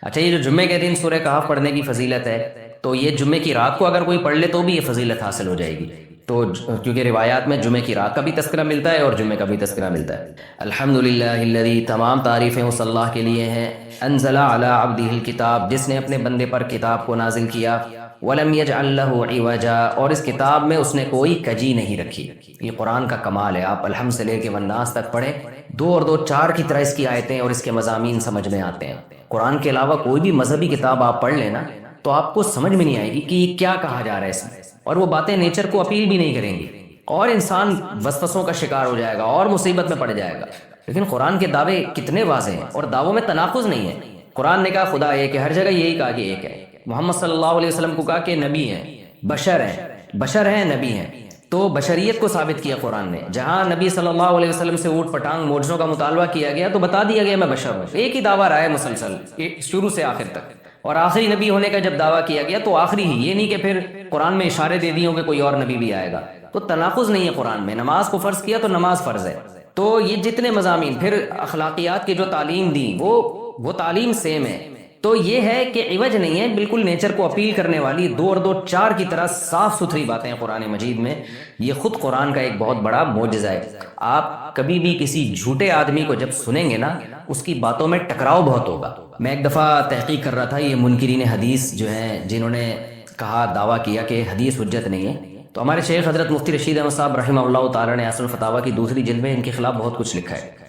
اچھا، یہ جو جمعے کے دن سورہ کہف پڑھنے کی فضیلت ہے، تو یہ جمعے کی رات کو اگر کوئی پڑھ لے تو بھی یہ فضیلت حاصل ہو جائے گی. تو کیونکہ روایات میں جمعے کی رات کا بھی تذکرہ ملتا ہے اور جمعے کا بھی تذکرہ ملتا ہے. الحمدللہ الذی، تمام تعریفیں اس اللہ کے لیے ہیں، انزل علی عبدہ الکتاب، جس نے اپنے بندے پر کتاب کو نازل کیا، ولم یجعل لہ عوجا، اور اس کتاب میں اس نے کوئی کجی نہیں رکھی. یہ قرآن کا کمال ہے. آپ الحمد سے لے کے والناس تک پڑھیں، دو اور دو چار کی طرح اس کی آیتیں اور اس کے مضامین سمجھ میں آتے ہیں. قرآن کے علاوہ کوئی بھی مذہبی کتاب آپ پڑھ لینا تو آپ کو سمجھ میں نہیں آئے گی کہ یہ کیا کہا جا رہا ہے اس میں، اور وہ باتیں نیچر کو اپیل بھی نہیں کریں گی، اور انسان وسوسوں کا شکار ہو جائے گا اور مصیبت میں پڑ جائے گا. لیکن قرآن کے دعوے کتنے واضح ہیں، اور دعووں میں تناقض نہیں ہے. قرآن نے کہا خدا ایک ہے، ہر جگہ یہی کہا کہ ایک ہے. محمد صلی اللہ علیہ وسلم کو کہا کہ نبی ہیں، بشر ہیں نبی ہیں. تو بشریت کو ثابت کیا قرآن نے. جہاں نبی صلی اللہ علیہ وسلم سے اوٹ پٹانگ معجزوں کا مطالبہ کیا گیا تو بتا دیا گیا میں بشر ہوں. ایک ہی دعویٰ رہا ہے مسلسل شروع سے آخر تک. اور آخری نبی ہونے کا جب دعویٰ کیا گیا تو آخری ہی، یہ نہیں کہ پھر قرآن میں اشارے دے دیے ہوں کہ کوئی اور نبی بھی آئے گا. تو تناقض نہیں ہے قرآن میں. نماز کو فرض کیا تو نماز فرض ہے. تو یہ جتنے مضامین، پھر اخلاقیات کی جو تعلیم دی وہ تعلیم سیم ہے. تو یہ ہے کہ عوج نہیں ہے، بالکل نیچر کو اپیل کرنے والی دو اور دو چار کی طرح صاف ستھری باتیں ہیں قرآن مجید میں. یہ خود قرآن کا ایک بہت بڑا معجزہ ہے. آپ کبھی بھی کسی جھوٹے آدمی کو جب سنیں گے نا، اس کی باتوں میں ٹکراؤ بہت ہوگا. میں ایک دفعہ تحقیق کر رہا تھا، یہ منکرین حدیث جو ہیں جنہوں نے کہا، دعویٰ کیا کہ حدیث حجت نہیں ہے، تو ہمارے شیخ حضرت مفتی رشید احمد صاحب رحمہ اللہ تعالی نے اصل الفتاویٰ کی دوسری جلد میں ان کے خلاف بہت کچھ لکھا ہے.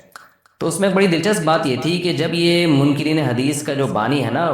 تو اس میں بڑی دلچسپ بات یہ تھی کہ جب یہ منکرین حدیث کا جو بانی ہے نا،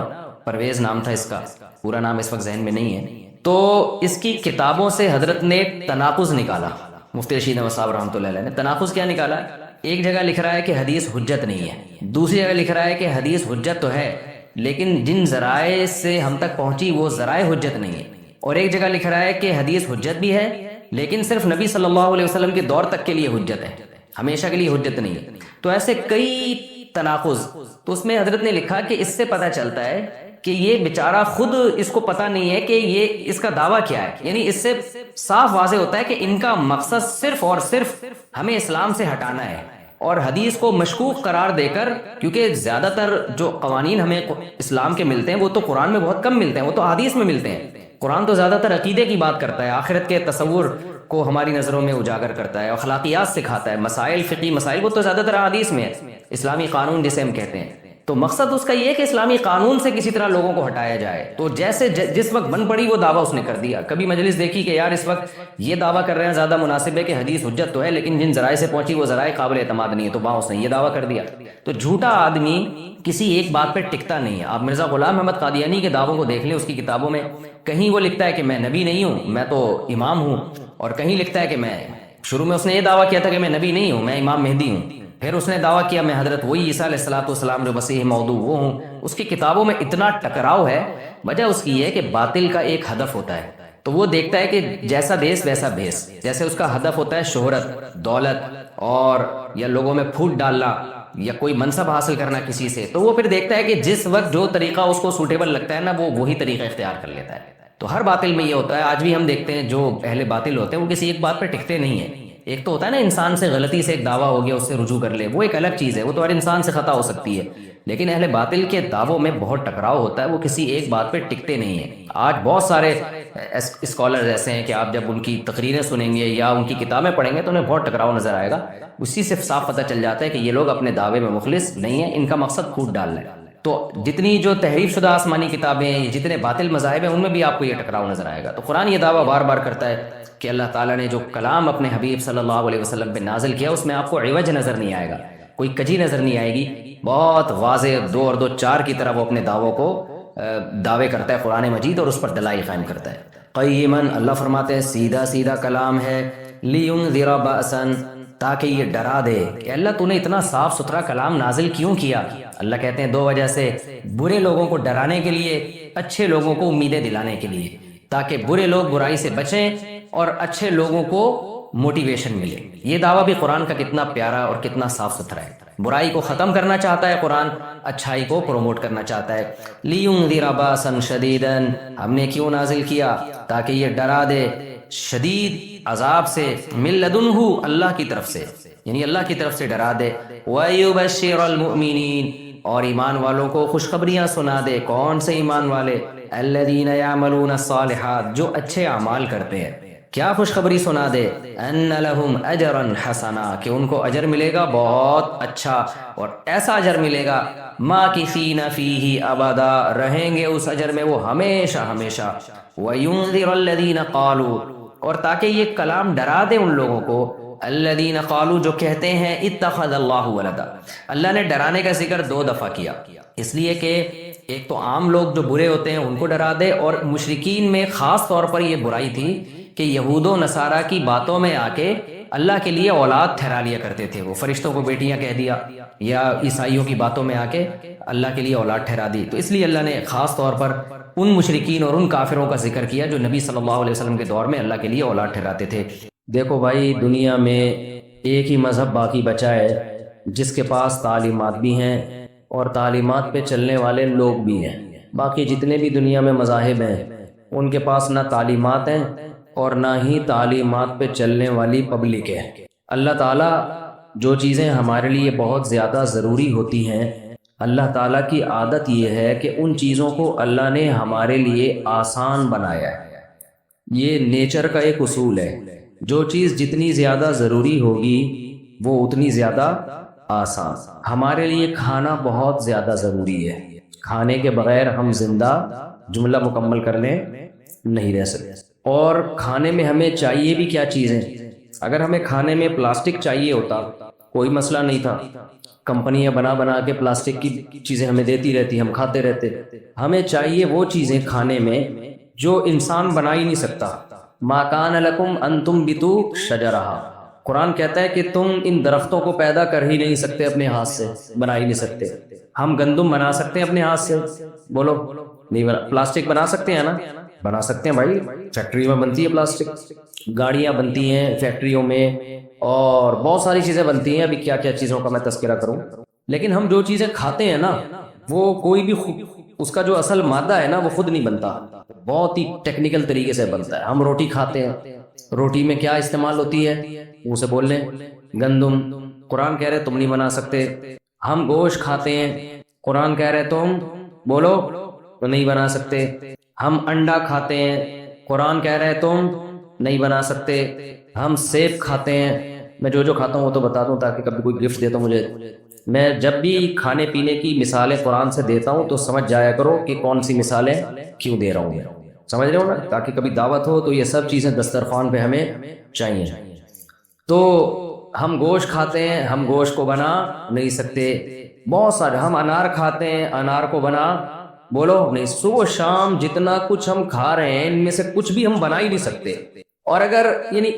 پرویز نام تھا اس کا، پورا نام اس وقت ذہن میں نہیں ہے، تو اس کی کتابوں سے حضرت نے تناقض نکالا. مفتی رشید احمد صاحب رحمۃ اللہ علیہ نے تناقض کیا نکالا؟ ایک جگہ لکھ رہا ہے کہ حدیث حجت نہیں ہے، دوسری جگہ لکھ رہا ہے کہ حدیث حجت تو ہے لیکن جن ذرائع سے ہم تک پہنچی وہ ذرائع حجت نہیں ہے. اور ایک جگہ لکھ رہا ہے کہ حدیث حجت بھی ہے لیکن صرف نبی صلی اللہ علیہ وسلم کے دور تک کے لیے حجت ہے، ہمیشہ کے لیے حجت نہیں ہے. تو ایسے کئی تناقض. تو اس میں حضرت نے لکھا کہ اس سے پتہ چلتا ہے کہ یہ بیچارہ خود اس کو پتہ نہیں ہے کہ یہ اس کا دعویٰ کیا ہے. یعنی اس سے صاف واضح ہوتا ہے کہ ان کا مقصد صرف اور صرف ہمیں اسلام سے ہٹانا ہے، اور حدیث کو مشکوک قرار دے کر، کیونکہ زیادہ تر جو قوانین ہمیں اسلام کے ملتے ہیں وہ تو قرآن میں بہت کم ملتے ہیں، وہ تو حدیث میں ملتے ہیں. قرآن تو زیادہ تر عقیدے کی بات کرتا ہے، آخرت کے تصور کو ہماری نظروں میں اجاگر کرتا ہے، اخلاقیات سکھاتا ہے، مسائل، فقہی مسائل، وہ تو زیادہ تر حدیث میں ہے، اسلامی قانون جسے ہم کہتے ہیں. تو مقصد اس کا یہ ہے کہ اسلامی قانون سے کسی طرح لوگوں کو ہٹایا جائے. تو جیسے جس وقت بن پڑی وہ دعویٰ اس نے کر دیا. کبھی مجلس دیکھی کہ یار اس وقت یہ دعویٰ کر رہے ہیں زیادہ مناسب ہے کہ حدیث حجت تو ہے لیکن جن ذرائع سے پہنچی وہ ذرائع قابل اعتماد نہیں ہے، تو وہاں اس نے یہ دعویٰ کر دیا. تو جھوٹا آدمی کسی ایک بات پہ ٹکتا نہیں ہے. آپ مرزا غلام احمد قادیانی کے دعووں کو دیکھ لیں، اس کی کتابوں میں کہیں وہ لکھتا ہے کہ میں نبی نہیں ہوں، میں تو امام ہوں، اور کہیں لکھتا ہے کہ میں، شروع میں اس نے یہ دعویٰ کیا تھا کہ میں نبی نہیں ہوں، میں امام مہدی ہوں، پھر اس نے دعویٰ کیا میں حضرت وہی عیسیٰ علیہ الصلوۃ والسلام جو مسیح موعود وہ ہوں. اس کی کتابوں میں اتنا ٹکراؤ ہے. وجہ اس کی یہ ہے کہ باطل کا ایک ہدف ہوتا ہے، تو وہ دیکھتا ہے کہ جیسا دیس ویسا بھیس. جیسے اس کا ہدف ہوتا ہے شہرت، دولت، اور یا لوگوں میں پھوٹ ڈالنا یا کوئی منصب حاصل کرنا کسی سے، تو وہ پھر دیکھتا ہے کہ جس وقت جو طریقہ اس کو سوٹیبل لگتا ہے نا، وہ وہی طریقہ اختیار کر لیتا ہے. تو ہر باطل میں یہ ہوتا ہے. آج بھی ہم دیکھتے ہیں جو اہل باطل ہوتے ہیں وہ کسی ایک بات پہ ٹکتے نہیں ہیں. ایک تو ہوتا ہے نا انسان سے غلطی سے ایک دعویٰ ہو گیا اس سے رجوع کر لے، وہ ایک الگ چیز ہے، وہ تو ہر انسان سے خطا ہو سکتی ہے. لیکن اہل باطل کے دعووں میں بہت ٹکراؤ ہوتا ہے، وہ کسی ایک بات پہ ٹکتے نہیں ہیں. آج بہت سارے اسکالرز ایسے ہیں کہ آپ جب ان کی تقریریں سنیں گے یا ان کی کتابیں پڑھیں گے تو انہیں بہت ٹکراؤ نظر آئے گا. اسی سے صاف پتہ چل جاتا ہے کہ یہ لوگ اپنے دعوے میں مخلص نہیں ہیں، ان کا مقصد پھوٹ ڈالنا ہے. تو جتنی جو تحریف شدہ آسمانی کتابیں، جتنے باطل مذاہب ہیں، ان میں بھی آپ کو یہ ٹکراؤ نظر آئے گا. تو قرآن یہ دعویٰ بار بار کرتا ہے کہ اللہ تعالیٰ نے جو کلام اپنے حبیب صلی اللہ علیہ وسلم پہ نازل کیا اس میں آپ کو عوج نظر نہیں آئے گا، کوئی کجی نظر نہیں آئے گی. بہت واضح دو اور دو چار کی طرح وہ اپنے دعووں کو دعوے کرتا ہے قرآن مجید، اور اس پر دلائل قائم کرتا ہے. قیماً، اللہ فرماتے ہیں سیدھا سیدھا کلام ہے، لینذر بأسا، تاکہ یہ ڈرا دے. کہ اللہ تو نے اتنا صاف ستھرا کلام نازل کیوں کیا؟ اللہ کہتے ہیں دو وجہ سے. برے لوگوں کو ڈرانے کے لیے، اچھے لوگوں کو امیدیں دلانے کے لیے، تاکہ برے لوگ برائی سے بچیں اور اچھے لوگوں کو موٹیویشن ملے. یہ دعویٰ بھی قرآن کا کتنا پیارا اور کتنا صاف ستھرا ہے. برائی کو ختم کرنا چاہتا ہے قرآن، اچھائی کو پروموٹ کرنا چاہتا ہے. لِيُنذِرَ بَأْسًا شَدِيدًا، ہم نے کیوں نازل کیا؟ تاکہ یہ ڈرا دے شدید عذاب سے، مِن لَدُنْهُ، اللہ کی طرف سے، یعنی اللہ کی طرف سے ڈرا دے. وَيُبَشِّرَ الْمُؤْمِنِينَ، اور ایمان والوں کو خوشخبریاں سنا دے۔ کون سے ایمان والے؟ الذین یعملون الصالحات، جو اچھے اعمال کرتے ہیں۔ کیا خوشخبری سنا دے؟ ان لہم اجرا حسنا، کہ ان کو اجر ملے گا بہت اچھا، اور ایسا اجر ملے گا ماکثین فیہ ابدا، رہیں گے اس اجر میں وہ ہمیشہ ہمیشہ۔ وینذر الذین قالوا، اور تاکہ یہ کلام ڈرا دے ان لوگوں کو، الذین قالوا، جو کہتے ہیں اتخذ اللہ ولدا۔ اللہ نے ڈرانے کا ذکر 2 دفعہ کیا، اس لیے کہ ایک تو عام لوگ جو برے ہوتے ہیں ان کو ڈرا دے، اور مشرکین میں خاص طور پر یہ برائی تھی کہ یہود و نصارہ کی باتوں میں آ کے اللہ کے لیے اولاد ٹھہرا لیا کرتے تھے۔ وہ فرشتوں کو بیٹیاں کہہ دیا، یا عیسائیوں کی باتوں میں آ کے اللہ کے لیے اولاد ٹھہرا دی۔ تو اس لیے اللہ نے خاص طور پر ان مشرکین اور ان کافروں کا ذکر کیا جو نبی صلی اللہ علیہ وسلم کے دور میں اللہ کے لیے اولاد ٹھہراتے تھے۔ دیکھو بھائی، دنیا میں ایک ہی مذہب باقی بچا ہے جس کے پاس تعلیمات بھی ہیں اور تعلیمات پہ چلنے والے لوگ بھی ہیں۔ باقی جتنے بھی دنیا میں مذاہب ہیں ان کے پاس نہ تعلیمات ہیں اور نہ ہی تعلیمات پہ چلنے والی پبلک ہے۔ اللہ تعالیٰ جو چیزیں ہمارے لیے بہت زیادہ ضروری ہوتی ہیں، اللہ تعالیٰ کی عادت یہ ہے کہ ان چیزوں کو اللہ نے ہمارے لیے آسان بنایا ہے۔ یہ نیچر کا ایک اصول ہے، جو چیز جتنی زیادہ ضروری ہوگی وہ اتنی زیادہ آسان۔ ہمارے لیے کھانا بہت زیادہ ضروری ہے، کھانے کے بغیر ہم زندہ، جملہ مکمل کر لیں، نہیں رہ سکتے۔ اور کھانے میں ہمیں چاہیے بھی کیا چیزیں؟ اگر ہمیں کھانے میں پلاسٹک چاہیے ہوتا کوئی مسئلہ نہیں تھا، کمپنیاں بنا بنا کے پلاسٹک کی چیزیں ہمیں دیتی رہتی، ہم کھاتے رہتے۔ ہمیں چاہیے وہ چیزیں کھانے میں جو انسان بنا ہی نہیں سکتا۔ ما کان لکم ان تنبتوا شجرہا، قرآن کہتا ہے کہ تم ان درختوں کو پیدا کر ہی نہیں سکتے، اپنے ہاتھ سے بنا ہی نہیں سکتے۔ ہم گندم بنا سکتے ہیں اپنے ہاتھ سے؟ بولو نہیں بنا۔ پلاسٹک بنا سکتے ہیں نا؟ بنا سکتے ہیں بھائی، فیکٹری میں بنتی ہے پلاسٹک، گاڑیاں بنتی ہیں فیکٹریوں میں، اور بہت ساری چیزیں بنتی ہیں۔ ابھی کیا کیا چیزوں کا میں تذکرہ کروں، لیکن ہم جو چیزیں کھاتے ہیں نا، وہ کوئی بھی اس کا جو اصل مادہ ہے نا وہ خود نہیں بنتا، بہت ہی ٹیکنیکل طریقے سے بنتا ہے۔ ہم روٹی کھاتے ہیں، روٹی میں کیا استعمال ہوتی ہے؟ منہ سے بول لیں، گندم۔ قرآن کہہ رہے تم نہیں بنا سکتے۔ ہم گوشت کھاتے ہیں، قرآن کہہ رہے تم بولو تو نہیں بنا سکتے۔ ہم انڈا کھاتے ہیں، قرآن کہہ رہے تم نہیں بنا سکتے۔ ہم سیب کھاتے ہیں، میں جو کھاتا ہوں وہ تو بتا دوں تاکہ کبھی کوئی گفٹ دے تو مجھے، میں جب بھی کھانے پینے کی مثالیں قرآن سے دیتا ہوں تو سمجھ جایا کرو کہ کون سی مثالیں کیوں دے رہا ہوں میں، سمجھ رہے ہو نا، تاکہ کبھی دعوت ہو تو یہ سب چیزیں دسترخوان پہ ہمیں چاہیے۔ تو ہم گوشت کھاتے ہیں، ہم گوشت کو بنا نہیں سکتے۔ بہت سارے، ہم انار کھاتے ہیں، انار کو بنا بولو نہیں۔ صبح شام جتنا کچھ ہم کھا رہے ہیں ان میں سے کچھ بھی ہم بنا ہی نہیں سکتے۔ اور اگر یعنی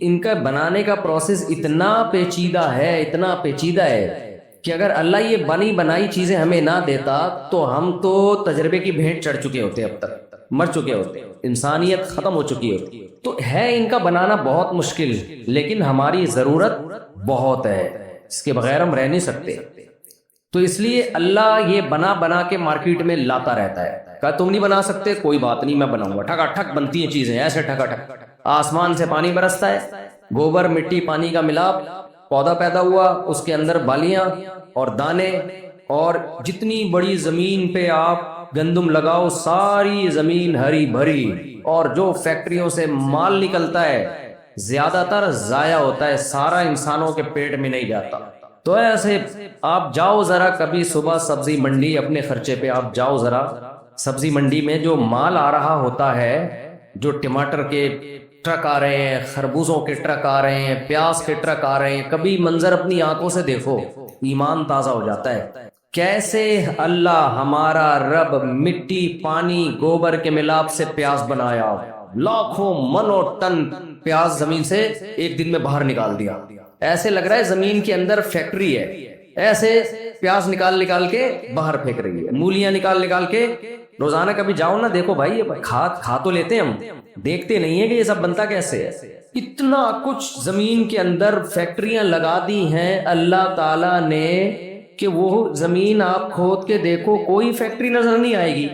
ان کا بنانے کا پروسیس اتنا پیچیدہ ہے، اتنا پیچیدہ ہے کہ اگر اللہ یہ بنی بنائی چیزیں ہمیں نہ دیتا تو ہم تو تجربے کی بھینٹ چڑھ چکے ہوتے، اب تک مر چکے ہوتے، انسانیت ختم ہو چکی ہوتی۔ تو ہے ان کا بنانا بہت مشکل، لیکن ہماری ضرورت بہت ہے، اس کے بغیر ہم رہ نہیں سکتے۔ تو اس لیے اللہ یہ بنا بنا کے مارکیٹ میں لاتا رہتا ہے۔ کہا تم نہیں بنا سکتے، کوئی بات نہیں، میں بناؤں گا۔ ٹھکا ٹھک بنتی ہیں چیزیں، ایسے ٹھکا ٹھک۔ آسمان سے پانی برستا ہے، گوبر مٹی پانی کا ملاپ، پودا پیدا ہوا، اس کے اندر بالیاں اور دانے، اور جتنی بڑی زمین پہ آپ گندم لگاؤ ساری زمین ہری بھری، اور جو فیکٹریوں سے مال نکلتا ہے زیادہ تر ضائع ہوتا ہے، سارا انسانوں کے پیٹ میں نہیں جاتا۔ تو ایسے آپ جاؤ ذرا کبھی صبح سبزی منڈی، اپنے خرچے پہ آپ جاؤ ذرا سبزی منڈی میں، جو مال آ رہا ہوتا ہے، جو ٹماٹر کے ٹرک آ رہے ہیں، خربوزوں کے ٹرک آ رہے ہیں، پیاز کے ٹرک آ رہے ہیں، کبھی منظر اپنی آنکھوں سے دیکھو، ایمان تازہ ہو جاتا ہے۔ کیسے اللہ ہمارا رب مٹی پانی گوبر کے ملاپ سے پیاز بنایا، لاکھوں منوں ٹن پیاز زمین سے ایک دن میں باہر نکال دیا۔ ایسے لگ رہا ہے زمین کے اندر فیکٹری ہے، ایسے پیاز نکال کے باہر پھینک رہی ہے، مولیاں نکال کے۔ روزانہ کبھی جاؤ نا، دیکھو بھائی، کھا تو لیتے ہیں ہم، دیکھتے نہیں ہیں کہ یہ سب بنتا کیسے ہے۔ اتنا کچھ زمین کے اندر فیکٹریاں لگا دی ہیں اللہ تعالیٰ نے کہ وہ زمین آپ کھود کے دیکھو کوئی فیکٹری نظر نہیں آئے گی،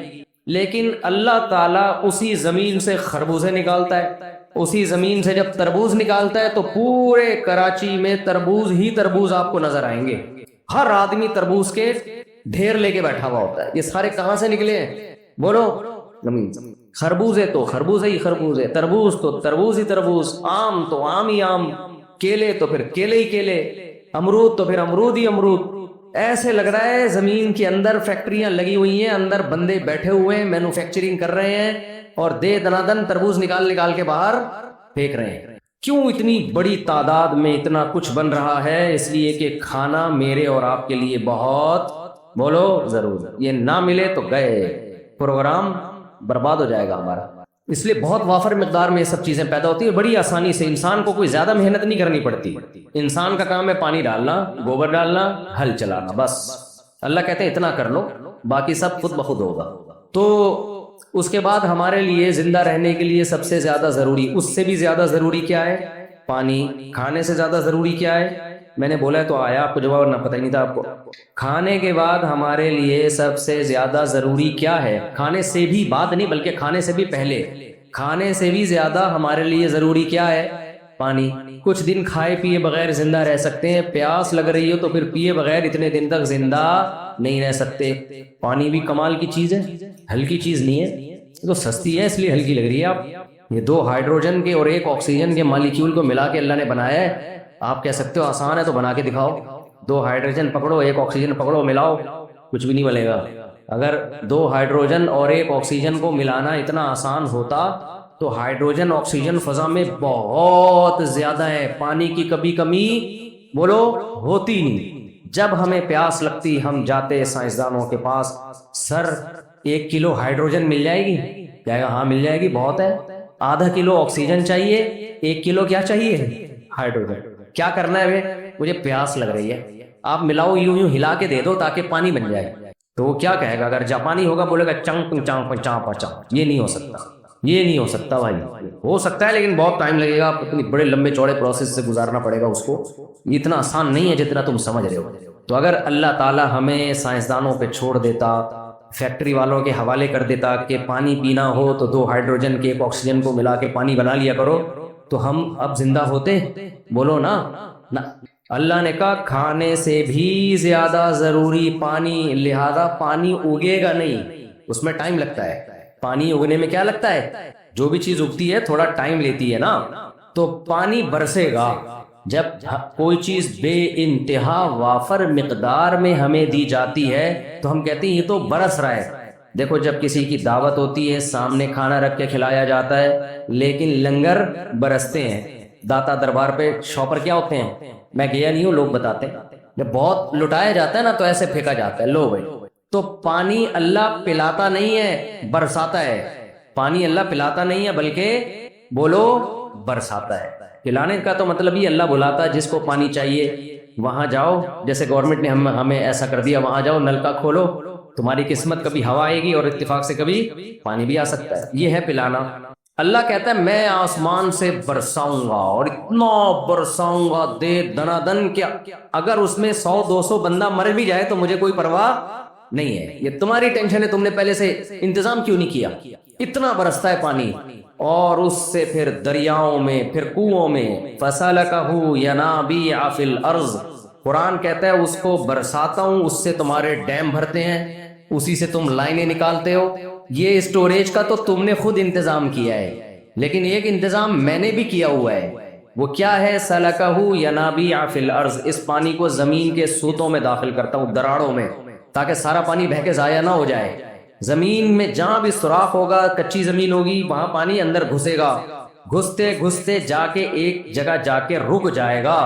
لیکن اللہ تعالیٰ اسی زمین سے خربوزے نکالتا ہے، اسی زمین سے جب تربوز نکالتا ہے تو پورے کراچی میں تربوز ہی تربوز آپ کو نظر آئیں گے۔ ہر آدمی تربوز کے ڈھیر لے کے بیٹھا ہوا ہوتا ہے. یہ سارے کہاں سے نکلے ہیں؟ بولو. زمین. خربوز ہے تو خربوز ہی خربوز ہے، تربوز تو تربوز ہی تربوز، آم تو آم ہی آم، کیلے تو پھر کیلے ہی کیلے، امرود تو پھر امرود ہی امرود. ایسے لگ رہا ہے زمین کے اندر فیکٹریاں لگی ہوئی ہیں، اندر بندے بیٹھے ہوئے ہیں، مینوفیکچرنگ کر رہے ہیں اور دے دنادن تربوز نکال نکال کے باہر پھینک رہے ہیں. کیوں اتنی بڑی تعداد میں اتنا کچھ بن رہا ہے؟ اس لیے کہ کھانا میرے اور آپ کے لیے بہت، بولو، ضرور. یہ نہ ملے تو گئے، پروگرام برباد ہو جائے گا ہمارا. اس لیے بہت وافر مقدار میں یہ سب چیزیں پیدا ہوتی ہیں بڑی آسانی سے. انسان کو کوئی زیادہ محنت نہیں کرنی پڑتی. انسان کا کام ہے پانی ڈالنا، گوبر ڈالنا، ہل چلانا، بس. اللہ کہتے ہیں اتنا کر لو، باقی سب خود بخود ہوگا. تو اس کے بعد ہمارے لیے زندہ رہنے کے لیے سب سے زیادہ ضروری، اس سے بھی زیادہ ضروری کیا ہے؟ پانی. کھانے سے زیادہ ضروری کیا ہے؟ میں نے بولا ہے تو آیا آپ کو جواب، نہ پتہ ہی نہیں تھا آپ کو. کھانے کے بعد ہمارے لیے سب سے زیادہ ضروری کیا ہے؟ کھانے سے بھی بعد نہیں، بلکہ کھانے سے بھی پہلے، کھانے سے بھی زیادہ ہمارے لیے ضروری کیا ہے؟ پانی. کچھ دن کھائے پیے بغیر زندہ رہ سکتے ہیں، پیاس لگ رہی ہو تو پھر پیے بغیر اتنے دن تک زندہ نہیں رہ سکتے. پانی بھی کمال کی چیز ہے، ہلکی چیز نہیں ہے. تو سستی ہے اس لیے ہلکی لگ رہی ہے آپ. یہ 2 ہائیڈروجن کے اور 1 آکسیجن کے مالیکیول کو ملا کے اللہ نے بنایا ہے. آپ کہہ سکتے ہو آسان ہے تو بنا کے دکھاؤ. 2 ہائیڈروجن پکڑو، 1 آکسیجن پکڑو، ملاؤ، کچھ بھی نہیں ملے گا. اگر 2 ہائیڈروجن اور 1 آکسیجن کو ملانا اتنا آسان ہوتا تو ہائیڈروجن آکسیجن فضا میں بہت زیادہ ہے، پانی کی کبھی کمی، بولو، ہوتی نہیں. جب ہمیں پیاس لگتی ہم جاتے سائنسدانوں کے پاس، سر 1 کلو ہائیڈروجن مل جائے گی؟ کہے گا ہاں مل جائے گی، بہت ہے. ½ کلو آکسیجن چاہیے، 1 کلو کیا چاہیے؟ ہائیڈروجن. کیا کرنا ہے؟ مجھے پیاس لگ رہی ہے، آپ ملاؤ، یوں یوں ہلا کے دے دو تاکہ پانی بن جائے. تو وہ کیا کہے گا؟ اگر جاپانی ہوگا بولے گا چنگ چانگ چانپ چانپ. یہ نہیں ہو سکتا، یہ نہیں ہو سکتا بھائی. ہو سکتا ہے لیکن بہت ٹائم لگے گا، اتنی بڑے لمبے چوڑے پروسیس سے گزارنا پڑے گا اس کو. یہ اتنا آسان نہیں ہے جتنا تم سمجھ رہے ہو. تو اگر اللہ تعالی ہمیں سائنسدانوں پہ چھوڑ دیتا، فیکٹری والوں کے حوالے کر دیتا کہ پانی پینا ہو تو 2 ہائیڈروجن کے 1 آکسیجن کو ملا کے پانی بنا لیا کرو، تو ہم اب زندہ ہوتے؟ بولو نا. اللہ نے کہا کھانے سے بھی زیادہ ضروری پانی، لہذا پانی اگے گا نہیں، اس میں ٹائم لگتا ہے. پانی اگنے میں کیا لگتا ہے؟ جو بھی چیز اگتی ہے تھوڑا ٹائم لیتی ہے نا. تو پانی برسے گا جب کوئی چیز بے انتہا وافر مقدار میں ہمیں دی جاتی ہے تو ہم کہتے ہیں یہ تو برس رہا ہے. دیکھو جب کسی کی دعوت ہوتی ہے، سامنے کھانا رکھ کے کھلایا جاتا ہے لیکن لنگر برستے ہیں. داتا دربار پہ شاپر کیا ہوتے ہیں؟ میں گیا نہیں ہوں، لوگ بتاتے ہیں. جب بہت لٹایا جاتا ہے نا تو ایسے پھینکا جاتا ہے، لو بھائی. تو پانی اللہ پلاتا نہیں ہے، برساتا ہے. پانی اللہ پلاتا نہیں ہے بلکہ بولو برساتا ہے. پلانے کا تو مطلب یہ اللہ بلاتا ہے جس کو پانی چاہیے وہاں جاؤ. جیسے گورنمنٹ نے ہمیں ایسا کر دیا، وہاں جاؤ، نل کا کھولو، تمہاری قسمت، کبھی ہوا آئے گی اور اتفاق سے کبھی پانی بھی آ سکتا ہے. یہ ہے پلانا. اللہ کہتا ہے میں آسمان سے برساؤں گا اور اتنا برساؤں گا دے دنا دن کیا، اگر اس میں 100-200 بندہ مر بھی جائے تو مجھے کوئی پرواہ نہیں ہے. یہ تمہاری ٹینشن ہے، تم نے پہلے سے انتظام کیوں نہیں کیا. اتنا برستا ہے پانی، اور اس سے پھر دریاؤں میں، پھر کنوؤں میں. فَسَلَكَهُ يَنَابِيعَ فِي الْأَرْضِ، قرآن کہتا ہے اس کو برساتا ہوں، اس سے تمہارے ڈیم بھرتے ہیں، اسی سے تم لائنیں نکالتے ہو. یہ اسٹوریج کا تو تم نے خود انتظام کیا ہے، لیکن ایک انتظام میں نے بھی کیا ہوا ہے. وہ کیا ہے؟ سَلَكَهُ يَنَابِيعَ فِي الْأَرْضِ، اس پانی کو زمین کے سوتوں میں داخل کرتا ہوں، دراڑوں میں، تاکہ سارا پانی بہہ کے ضائع نہ ہو جائے. زمین میں جہاں بھی سوراخ ہوگا، کچی زمین ہوگی، وہاں پانی اندر گھسے گا، گھستے گھستے جا کے ایک جگہ جا کے رک جائے گا.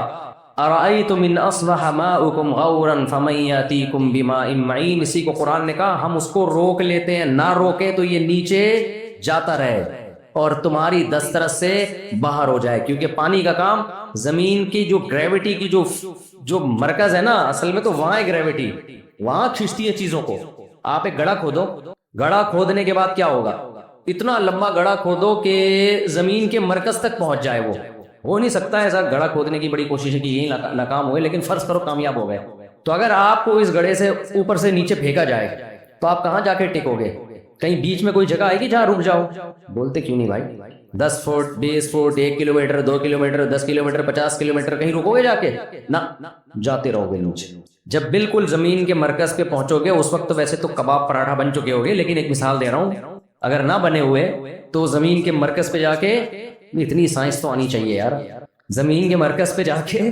اَرَأَيْتُمْ إِنْ أَصْبَحَ مَاؤُكُمْ غَوْرًا فَمَن يَأْتِيكُم بِمَاءٍ مَّعِينٍ. اسی کو قرآن نے کہا ہم اس کو روک لیتے ہیں، نہ روکیں تو یہ نیچے جاتا رہے اور تمہاری دسترس سے باہر ہو جائے. کیونکہ پانی کا کام زمین کی جو گریوٹی کی جو مرکز ہے نا، اصل میں تو وہاں ہے گریوٹی، وہاں کھینچتی ہے چیزوں کو. آپ ایک گڑھا کھودو، گڑھا کھودنے کے بعد کیا ہوگا؟ اتنا لمبا گڑھا کھودو کہ زمین کے مرکز تک پہنچ جائے. وہ ہو نہیں سکتا ایسا. گڑھا کھودنے کی بڑی کوشش ہے کہ یہی ناکام ہوئے، لیکن فرض کرو کامیاب ہو گئے. تو اگر آپ کو اس گڑھے سے اوپر سے نیچے پھینکا جائے تو آپ کہاں جا کے ٹکو گے؟ کہیں بیچ میں کوئی جگہ آئے گی جہاں رک جاؤ؟ بولتے کیوں نہیں بھائی؟ 10 foot 20 foot 1 kilometre 2 kilometre 10 kilometre 50 kilometre کہیں رکو گے جا کے؟ نہ، جاتے رہو گے نیچے. جب بالکل زمین کے مرکز پہ پہنچو گے اس وقت تو ویسے تو کباب پراٹھا بن چکے ہوگے، لیکن ایک مثال دے رہا ہوں، اگر نہ بنے ہوئے تو زمین کے مرکز پہ جا کے، اتنی سائنس تو آنی چاہیے یار، زمین کے مرکز پہ جا کے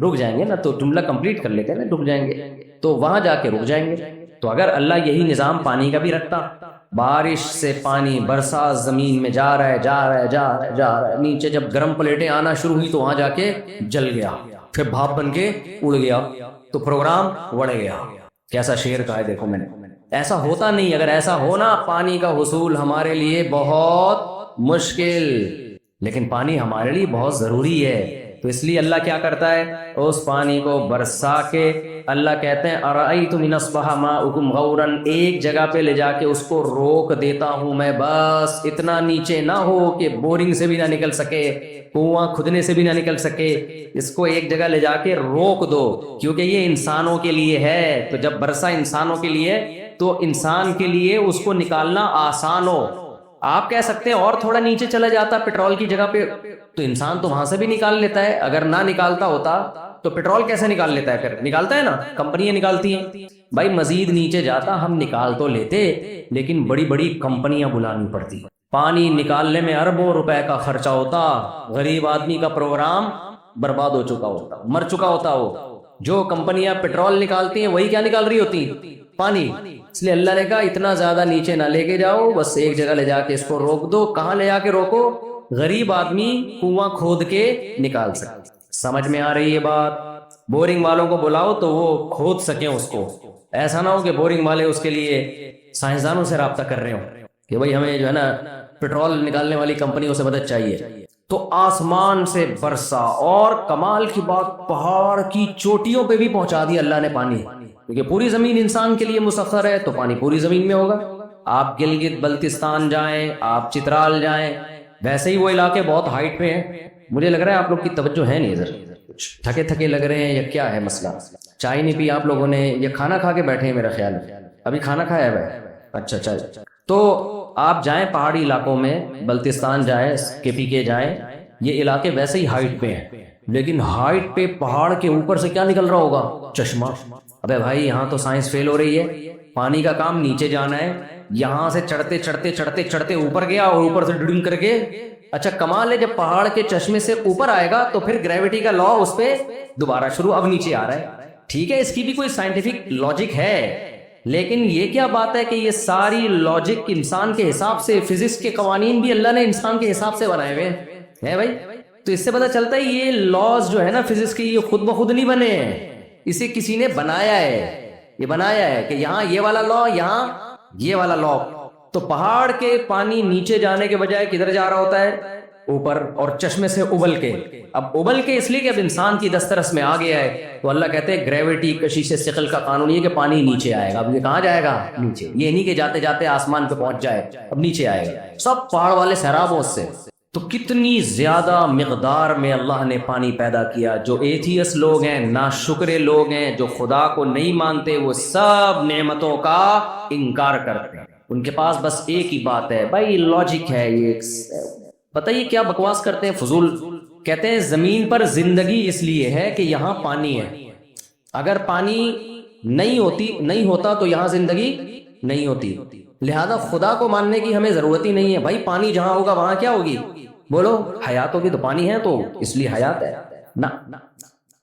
رک جائیں گے نا، تو جملہ کمپلیٹ کر لیتے ہیں نا، رک جائیں گے تو وہاں جا کے رک جائیں گے۔ تو اگر اللہ یہی نظام پانی کا بھی رکھتا، بارش سے پانی برسا زمین میں جا رہا ہے جا رہا ہے جا رہا ہے جا رہا ہے، نیچے جب گرم پلیٹیں آنا شروع ہوئی تو وہاں جا کے جل گیا، پھر بھاپ بن کے اڑ گیا، تو پروگرام بڑھ گیا۔ کیسا شعر کہا ہے دیکھو میں نے۔ ایسا ہوتا نہیں، اگر ایسا ہونا پانی کا حصول ہمارے لیے بہت مشکل، لیکن پانی ہمارے لیے بہت ضروری ہے، تو اس لیے اللہ کیا کرتا ہے، اس پانی کو برسا کے اللہ کہتے ہیں ارأیتم ان اصبح ماؤکم غورا، ایک جگہ پہ لے جا کے اس کو روک دیتا ہوں میں، بس اتنا نیچے نہ ہو کہ بورنگ سے بھی نہ نکل سکے، کنواں کھدنے سے بھی نہ نکل سکے، اس کو ایک جگہ لے جا کے روک دو، کیونکہ یہ انسانوں کے لیے ہے۔ تو جب برسا انسانوں کے لیے تو انسان کے لیے اس کو نکالنا آسان ہو۔ آپ کہہ سکتے ہیں اور تھوڑا نیچے چلا جاتا پٹرول کی جگہ پہ تو انسان تو وہاں سے بھی نکال لیتا ہے، اگر نہ نکالتا ہوتا تو پٹرول کیسے نکال لیتا ہے؟ پھر نکالتا ہے نا، کمپنیاں نکالتی ہیں۔ بھائی مزید نیچے جاتا ہم نکال تو لیتے، لیکن بڑی بڑی کمپنیاں بلانی پڑتی، پانی نکالنے میں اربوں روپے کا خرچہ ہوتا، غریب آدمی کا پروگرام برباد ہو چکا ہوتا، مر چکا ہوتا۔ وہ جو کمپنیاں پٹرول نکالتی ہیں وہی کیا نکال رہی ہوتی؟ پانی۔ اس لیے اللہ نے کہا اتنا زیادہ نیچے نہ لے کے جاؤ، بس ایک جگہ لے جا کے اس کو روک دو۔ کہاں لے جا کے روکو؟ غریب آدمی کنواں کھود کے نکال سکے۔ سمجھ میں آ رہی ہے بات؟ بورنگ والوں کو بلاؤ تو وہ کھود سکیں اس کو، ایسا نہ ہو کہ بورنگ والے اس کے لیے سائنسدانوں سے رابطہ کر رہے ہوں کہ بھائی ہمیں جو ہے نا پٹرول نکالنے والی کمپنیوں سے مدد چاہیے۔ تو آسمان سے برسا، اور کمال کی بات پہاڑ کی چوٹیوں پہ بھی پہنچا دیا اللہ نے پانی، کیونکہ پوری زمین انسان کے لیے مسخر ہے تو پانی پوری زمین میں ہوگا۔ آپ گلگت بلتستان جائیں، آپ چترال جائیں، ویسے ہی وہ علاقے بہت ہائٹ پہ ہیں۔ مجھے لگ رہا ہے آپ لوگ کی توجہ ہے نہیں ادھر، کچھ تھکے تھکے لگ رہے ہیں یا کیا ہے مسئلہ؟ چائے نہیں پی آپ لوگوں نے یا کھانا کھا کے بیٹھے ہیں؟ میرا خیال ہے ابھی کھانا کھایا ہے۔ اچھا اچھا، تو آپ جائیں پہاڑی علاقوں میں، بلتستان جائیں، KPK جائیں، یہ علاقے ویسے ہی ہائٹ پہ ہیں، لیکن ہائٹ پہ پہاڑ کے اوپر سے کیا نکل رہا ہوگا؟ چشمہ۔ ابے بھائی یہاں تو سائنس فیل ہو رہی ہے، پانی کا کام نیچے جانا ہے، یہاں سے چڑھتے چڑھتے چڑھتے چڑھتے اوپر گیا اور اوپر سے ڈڈنگ کر کے، اچھا کمال ہے جب پہاڑ کے چشمے سے اوپر آئے گا تو پھر گریوٹی کا لا اس پہ دوبارہ شروع، اب نیچے آ رہا ہے۔ ٹھیک ہے، اس کی بھی کوئی سائنٹیفک لاجک ہے، لیکن یہ کیا بات ہے کہ یہ ساری لاجک انسان کے حساب سے، فزکس کے قوانین بھی اللہ نے انسان کے حساب سے بنائے ہوئے ہیں بھائی۔ تو اس سے پتہ چلتا ہے یہ لاز جو ہے نا فزکس کی، یہ خود بخود نہیں بنے ہیں، اسے کسی نے بنایا ہے۔ یہ بنایا ہے کہ یہاں یہ والا لا، یہاں یہ والا لا۔ تو پہاڑ کے پانی نیچے جانے کے بجائے کدھر جا رہا ہوتا ہے؟ اوپر، اور چشمے سے ابل کے۔ اب ابل کے اس لیے کہ اب انسان کی دسترس میں آ گیا ہے، تو اللہ کہتے ہیں گریوٹی، کشش ثقل کا قانون یہ کہ پانی نیچے آئے گا۔ اب یہ کہاں جائے گا؟ نیچے۔ یہ نہیں کہ جاتے جاتے آسمان پہ پہنچ جائے، اب نیچے آئے گا۔ سب پہاڑ والے سیراب ہو اس سے۔ تو کتنی زیادہ مقدار میں اللہ نے پانی پیدا کیا۔ جو ایتھیس لوگ ہیں، ناشکرے لوگ ہیں، جو خدا کو نہیں مانتے، وہ سب نعمتوں کا انکار کرتے ہیں۔ ان کے پاس بس ایک ہی بات ہے، بھائی لاجک ہے یہ، بتائیے کیا بکواس کرتے ہیں، فضول۔ کہتے ہیں زمین پر زندگی اس لیے ہے کہ یہاں پانی ہے، اگر پانی نہیں ہوتا تو یہاں زندگی نہیں ہوتی، لہذا خدا کو ماننے کی ہمیں ضرورت ہی نہیں ہے۔ بھائی پانی جہاں ہوگا وہاں کیا ہوگی؟ بولو حیات ہوگی، تو پانی ہے تو اس لیے حیات ہے نا۔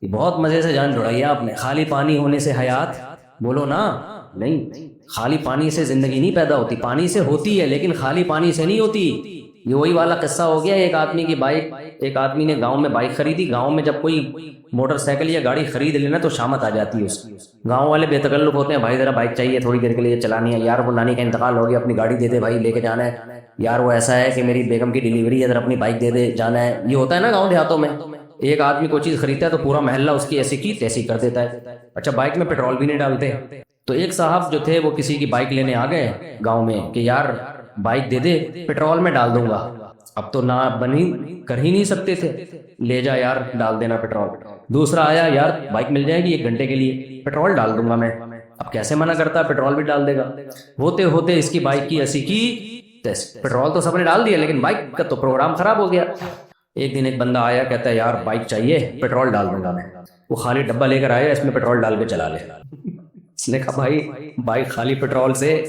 یہ بہت مزے سے جان جڑائی آپ نے، خالی پانی ہونے سے حیات بولو نا، نہیں، خالی پانی سے زندگی نہیں پیدا ہوتی، پانی سے ہوتی ہے لیکن خالی پانی سے نہیں ہوتی۔ یہ وہی والا قصہ ہو گیا، ایک آدمی کی بائک، ایک آدمی نے گاؤں میں بائک خریدی۔ گاؤں میں جب کوئی موٹر سائیکل یا گاڑی خرید لینا تو شامت آ جاتی ہے اس کی۔ گاؤں والے بے تکلف ہوتے ہیں، بھائی ذرا بائک چاہیے تھوڑی دیر کے لیے چلانی ہے، یار وہ نانی کا انتقال ہو گیا اپنی گاڑی دے دے بھائی، لے کے جانا ہے، یار وہ ایسا ہے کہ میری بیگم کی ڈیلیوری ہے ذرا اپنی بائک دے دے، جانا ہے۔ یہ ہوتا ہے نا گاؤں دیہاتوں میں، ایک آدمی کوئی چیز خریدتا ہے تو پورا محلہ اس کی ایسی کی تیسی کر دیتا ہے۔ اچھا بائک میں پیٹرول بھی نہیں ڈالتے۔ تو ایک صاحب جو تھے وہ کسی کی بائک لینے آ گئے گاؤں میں کہ یار بائک دے دے، پیٹرول میں ڈال دوں گا۔ اب تو نہ بنی کر ہی نہیں سکتے تھے، لے جا یار ڈال دینا پیٹرول۔ دوسرا آیا، یار بائک مل جائے گی 1 گھنٹے کے لیے، پیٹرول ڈال دوں گا میں۔ اب کیسے منع کرتا، پیٹرول بھی ڈال دے گا۔ ہوتے ہوتے اس کی بائک کی ایسی کی، پیٹرول تو سب نے ڈال دیا لیکن بائک کا تو پروگرام خراب ہو گیا۔ ایک دن ایک بندہ آیا, کہتا ہے یار بائک چاہیے, پیٹرول ڈال دوں گا میں. وہ خالی ڈبہ لے کر آیا, اس میں پیٹرول ڈال کے چلا لے. اس نے کہا بھائی بائک خالی پیٹرول سے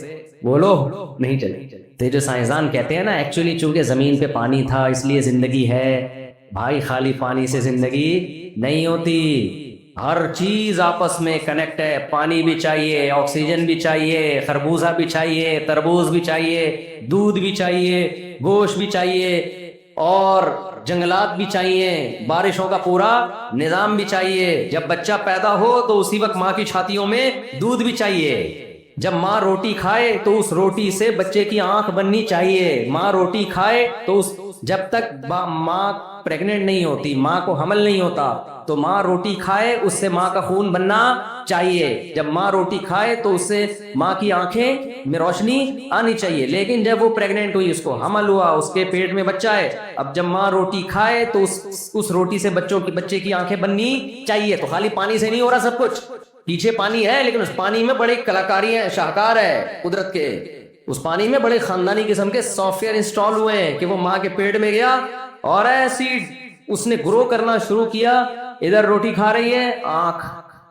بولو نہیں چلے. تو جو سائنسدان کہتے ہیں نا, ایکچولی چونکہ زمین پہ پانی تھا اس لیے زندگی ہے. بھائی خالی پانی سے زندگی نہیں ہوتی, ہر چیز آپس میں کنیکٹ ہے. پانی بھی چاہیے, آکسیجن بھی چاہیے, خربوزہ بھی چاہیے, تربوز بھی چاہیے, دودھ بھی چاہیے, گوشت بھی چاہیے, اور جنگلات بھی چاہیے, بارشوں کا پورا نظام بھی چاہیے. جب بچہ پیدا ہو تو اسی وقت ماں کی چھاتیوں میں دودھ بھی چاہیے. جب ماں روٹی کھائے تو اس روٹی سے بچے کی آنکھ بننی چاہیے. ماں روٹی کھائے تو جب تک ماں پریگننٹ نہیں ہوتی, ماں کو حمل نہیں ہوتا, تو ماں روٹی کھائے اس سے ماں کا خون بننا چاہیے. جب ماں روٹی کھائے تو اس سے ماں کی آنکھیں میں روشنی آنی چاہیے. لیکن جب وہ پریگننٹ ہوئی, اس کو حمل ہوا, اس کے پیٹ میں بچہ ہے, اب جب ماں روٹی کھائے تو اس روٹی سے بچے کی آنکھیں بننی چاہیے. تو خالی پانی سے نہیں ہو رہا سب کچھ, پیچھے پانی ہے لیکن اس پانی میں بڑے کلاکاری ہیں, شاہکار ہے قدرت کے. اس پانی میں بڑے خاندانی قسم کے سافٹ ویئر انسٹال ہوئے ہیں کہ وہ ماں کے پیٹ میں گیا اور ایسی اس نے گرو کرنا شروع کیا. ادھر روٹی کھا رہی ہے, آنکھ,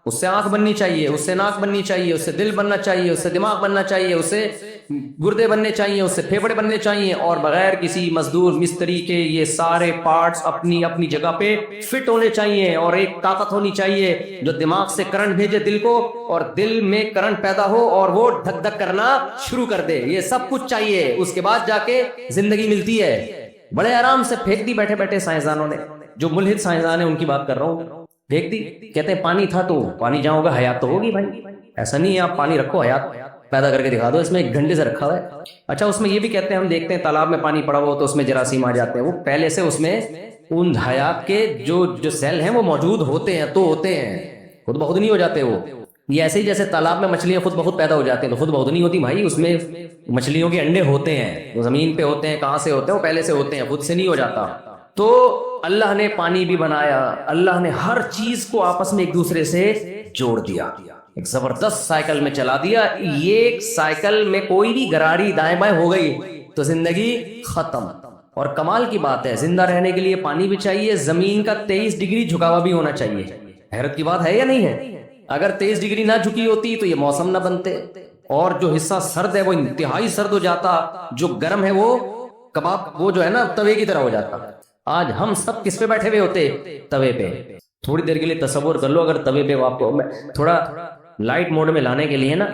اس سے آنکھ بننی چاہیے, اس سے ناک بننی چاہیے, اس سے دل بننا چاہیے, اس سے دماغ بننا چاہیے, اس سے گردے بننے چاہیے, اس سے پھیپھڑے بننے چاہیے, اور بغیر کسی مزدور مستری کے یہ سارے پارٹس اپنی اپنی جگہ پہ فٹ ہونے چاہیے. اور ایک طاقت ہونی چاہیے جو دماغ سے کرنٹ بھیجے دل کو, اور دل میں کرنٹ پیدا ہو اور وہ دھک دھک کرنا شروع کر دے. یہ سب کچھ چاہیے, اس کے بعد جا کے زندگی ملتی ہے. بڑے آرام سے پھینک دی بیٹھے بیٹھے سائنسدانوں نے, جو ملحد سائنسدان ہیں ان کی بات کر رہا ہوں, پھینک دی. کہتے ہیں پانی تھا تو پانی جہاں ہوگا حیات تو ہوگی. بھائی ایسا نہیں ہے, آپ پانی رکھو, حیات پیدا کر کے دکھا دو. اس میں 1 گھنٹے سے رکھا ہوا ہے. اچھا اس میں یہ بھی کہتے ہیں, ہم دیکھتے ہیں تالاب میں پانی پڑا ہو تو اس میں جراثیم آ جاتے ہیں. وہ پہلے سے اس میں ان حیات کے جو سیل ہیں وہ موجود ہوتے ہیں, تو ہوتے ہیں, خود بخود نہیں ہو جاتے. وہ یہ ایسے ہی جیسے تالاب میں مچھلیاں خود بخود پیدا ہو جاتی ہیں, تو خود بخود نہیں ہوتی بھائی. اس میں مچھلیوں کے انڈے ہوتے ہیں, وہ زمین پہ ہوتے ہیں, کہاں سے ہوتے ہیں, وہ پہلے سے ہوتے ہیں, خود سے نہیں ہو جاتا. تو اللہ نے پانی بھی بنایا, اللہ نے ہر چیز کو آپس میں ایک دوسرے سے جوڑ دیا, ایک زبردست سائیکل میں چلا دیا. یہ ایک سائیکل میں کوئی بھی گراری دائیں بائیں ہو گئی تو زندگی ختم. اور کمال کی بات ہے, زندہ رہنے کے لیے پانی بھی چاہیے, زمین کا 23 ڈگری جھکاوا بھی ہونا چاہیے. حیرت کی بات ہے یا نہیں ہے؟ اگر 23 ڈگری نہ جھکی ہوتی تو یہ موسم نہ بنتے, اور جو حصہ سرد ہے وہ انتہائی سرد ہو جاتا, جو گرم ہے وہ کباب وہ جو ہے نا توے کی طرح ہو جاتا. آج ہم سب کس پہ بیٹھے ہوئے ہوتے؟ توے پہ. تھوڑی دیر کے لیے تصور کر لو, اگر توے پہ آپ کو تھوڑا لائٹ موڈ میں لانے کے لیے نا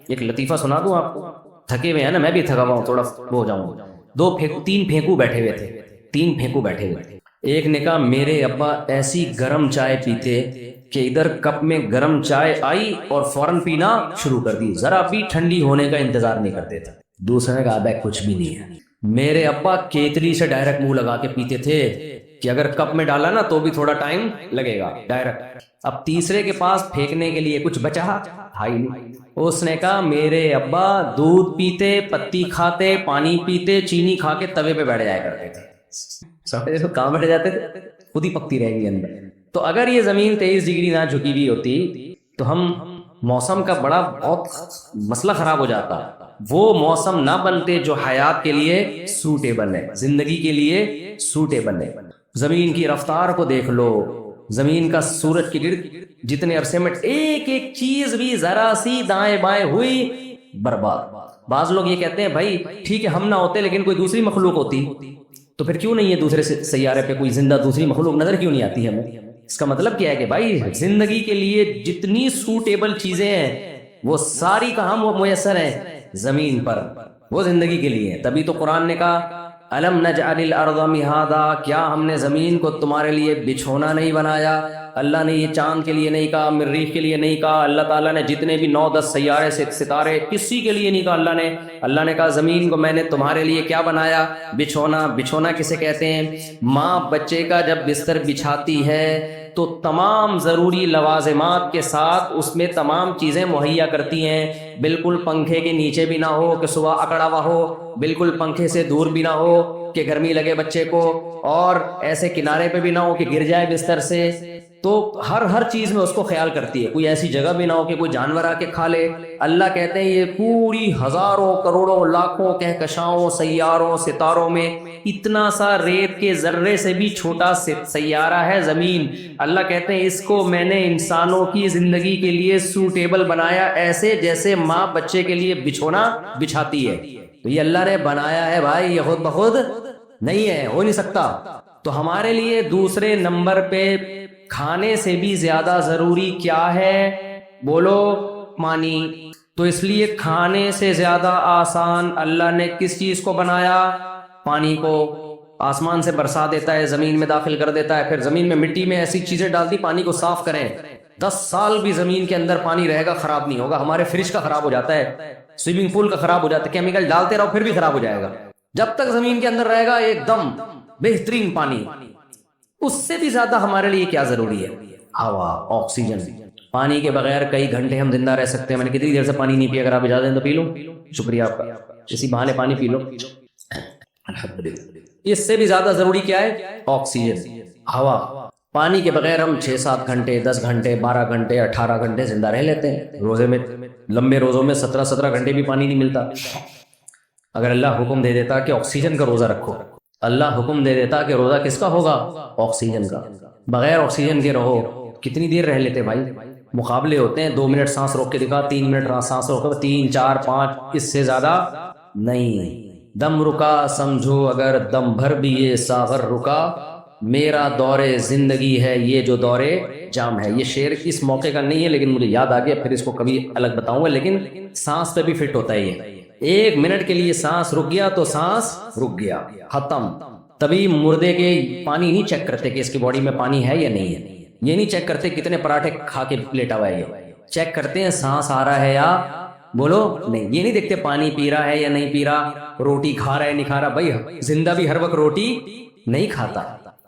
ایک لطیفہ سنا دوں آپ کو. تھکے ہوئے ہیں نا, میں بھی تھکا ہوا ہوں, تھوڑا وہ ہو جاؤں. 3 پھینکو بیٹھے ہوئے تھے, 3 پھینکو بیٹھے ہوئے تھے. ایک نے کہا میرے ابا ایسی گرم چائے پیتے کہ ادھر کپ میں گرم چائے آئی اور فوراً پینا شروع کر دی, ذرا بھی ٹھنڈی ہونے کا انتظار نہیں کرتے تھے. دوسرے نے کہا ابے کچھ بھی نہیں ہے, میرے ابا کیتلی سے ڈائریکٹ منہ لگا کے پیتے تھے کہ اگر کپ میں ڈالا نا تو بھی تھوڑا ٹائم لگے گا, ڈائریکٹ. اب تیسرے کے پاس پھینکنے کے لیے کچھ بچا ہائی نہیں. اس نے کہا میرے ابا دودھ پیتے, پتی کھاتے, پانی پیتے, چینی کھا کے توے پہ بیٹھ جایا کرتے تھے. کہاں بیٹھ جاتے تھے, خود ہی پکتی رہے گی اندر. تو اگر یہ زمین 23 ڈگری نہ جھکی ہوئی ہوتی تو ہم موسم کا بہت مسئلہ خراب ہو جاتا. وہ موسم نہ بنتے جو حیات کے لیے سوٹیبل ہے, زندگی کے لیے سوٹیبل ہے. زمین کی رفتار کو دیکھ لو, زمین کا سورج کے گرد جتنے عرصے میں ایک ایک چیز بھی ذرا سی دائیں بائیں ہوئی برباد. بعض لوگ یہ کہتے ہیں بھائی ٹھیک ہے ہم نہ ہوتے لیکن کوئی دوسری مخلوق ہوتی, تو پھر کیوں نہیں ہے دوسرے سیارے پہ کوئی زندہ دوسری مخلوق نظر کیوں نہیں آتی ہمیں؟ اس کا مطلب کیا ہے کہ بھائی زندگی کے لیے جتنی سوٹیبل چیزیں ہیں وہ ساری کہاں میسر ہیں؟ زمین پر. وہ زندگی کے لیے. تبھی تو قرآن نے کہا الم نجعل الارض مہادا, کیا ہم نے زمین کو تمہارے لیے بچھونا نہیں بنایا؟ اللہ نے یہ چاند کے لیے نہیں کہا, مریخ کے لیے نہیں کہا, اللہ تعالیٰ نے جتنے بھی 9-10 سیارے سے ستارے کسی کے لیے نہیں کہا. اللہ نے کہا زمین کو میں نے تمہارے لیے کیا بنایا؟ بچھونا. بچھونا کسے کہتے ہیں؟ ماں بچے کا جب بستر بچھاتی ہے تو تمام ضروری لوازمات کے ساتھ اس میں تمام چیزیں مہیا کرتی ہیں. بالکل پنکھے کے نیچے بھی نہ ہو کہ صبح اکڑا ہوا ہو, بالکل پنکھے سے دور بھی نہ ہو کہ گرمی لگے بچے کو, اور ایسے کنارے پہ بھی نہ ہو کہ گر جائے بستر سے. تو ہر چیز میں اس کو خیال کرتی ہے، کوئی ایسی جگہ بھی نہ ہو کہ کوئی جانور آ کے کھا لے۔ اللہ کہتے ہیں یہ پوری ہزاروں کروڑوں لاکھوں کہکشاؤں سیاروں ستاروں میں اتنا سا ریت کے ذرے سے بھی چھوٹا سیارہ ہے زمین، اللہ کہتے ہیں اس کو میں نے انسانوں کی زندگی کے لیے سوٹیبل بنایا، ایسے جیسے ماں بچے کے لیے بچھونا بچھاتی ہے۔ تو یہ اللہ نے بنایا ہے بھائی، یہ خود بخود نہیں ہے، ہو نہیں سکتا۔ تو ہمارے لیے دوسرے نمبر پہ کھانے سے بھی زیادہ ضروری کیا ہے؟ بولو، پانی۔ تو اس لیے کھانے سے زیادہ آسان اللہ نے کس چیز کو بنایا؟ پانی کو۔ آسمان سے برسا دیتا ہے، زمین میں داخل کر دیتا ہے، پھر زمین میں مٹی میں ایسی چیزیں ڈال دی پانی کو صاف کریں، 10 سال بھی زمین کے اندر پانی رہے گا، خراب نہیں ہوگا۔ ہمارے فریج کا خراب ہو جاتا ہے، سوئمنگ پول کا خراب ہو جاتا ہے، کیمیکل ڈالتے رہو پھر بھی خراب ہو جائے گا۔ جب تک زمین کے اندر رہے گا ایک دم بہترین پانی۔ اس سے بھی زیادہ ہمارے لیے کیا ضروری ہے؟ ہوا، آکسیجن۔ پانی کے بغیر کئی گھنٹے ہم زندہ رہ سکتے ہیں۔ میں نے کتنی دیر سے پانی نہیں پیا، اگر آپ اجازت دیں تو پی لوں؟ شکریہ آپ کا، اسی بہانے پانی پی لو۔ الحمدللہ۔ اس سے بھی زیادہ ضروری کیا ہے؟ آکسیجن، ہوا۔ پانی کے بغیر ہم 6-7 گھنٹے 10 گھنٹے 12 گھنٹے 18 گھنٹے زندہ رہ لیتے ہیں۔ روزے میں، لمبے روزوں میں 17 گھنٹے بھی پانی نہیں ملتا۔ اگر اللہ حکم دے دیتا کہ آکسیجن کا روزہ رکھو، اللہ حکم دے دیتا کہ روزہ کس کا ہوگا؟ آکسیجن کا۔ بغیر آکسیجن کے رہو، کتنی دیر رہ لیتے بھائی؟ مقابلے ہوتے ہیں، 2 منٹ سانس روک کے دکھا، 3 منٹ سانس روک کے، 3 4 5، اس سے زیادہ نہیں۔ دم رکا سمجھو اگر دم بھر بھی یہ ساغر رکا، میرا دور زندگی ہے یہ جو دور جام ہے۔ یہ شعر اس موقع کا نہیں ہے لیکن مجھے یاد آ گیا، پھر اس کو کبھی الگ بتاؤں گا، لیکن سانس پہ بھی فٹ ہوتا ہے یہ۔ 1 منٹ کے لیے سانس رک گیا تو سانس رک گیا، ختم۔ تبھی مردے کے پانی نہیں چیک کرتے کہ اس کی باڈی میں پانی ہے یا نہیں ہے، یہ نہیں چیک کرتے کتنے پراٹھے کھا کے لیٹا ہوا ہے، یہ چیک کرتے ہیں سانس آ رہا ہے یا بولو نہیں۔ یہ نہیں دیکھتے پانی پی رہا ہے یا نہیں پی رہا، روٹی کھا رہا ہے نہیں کھا رہا۔ بھائی زندہ بھی ہر وقت روٹی نہیں کھاتا،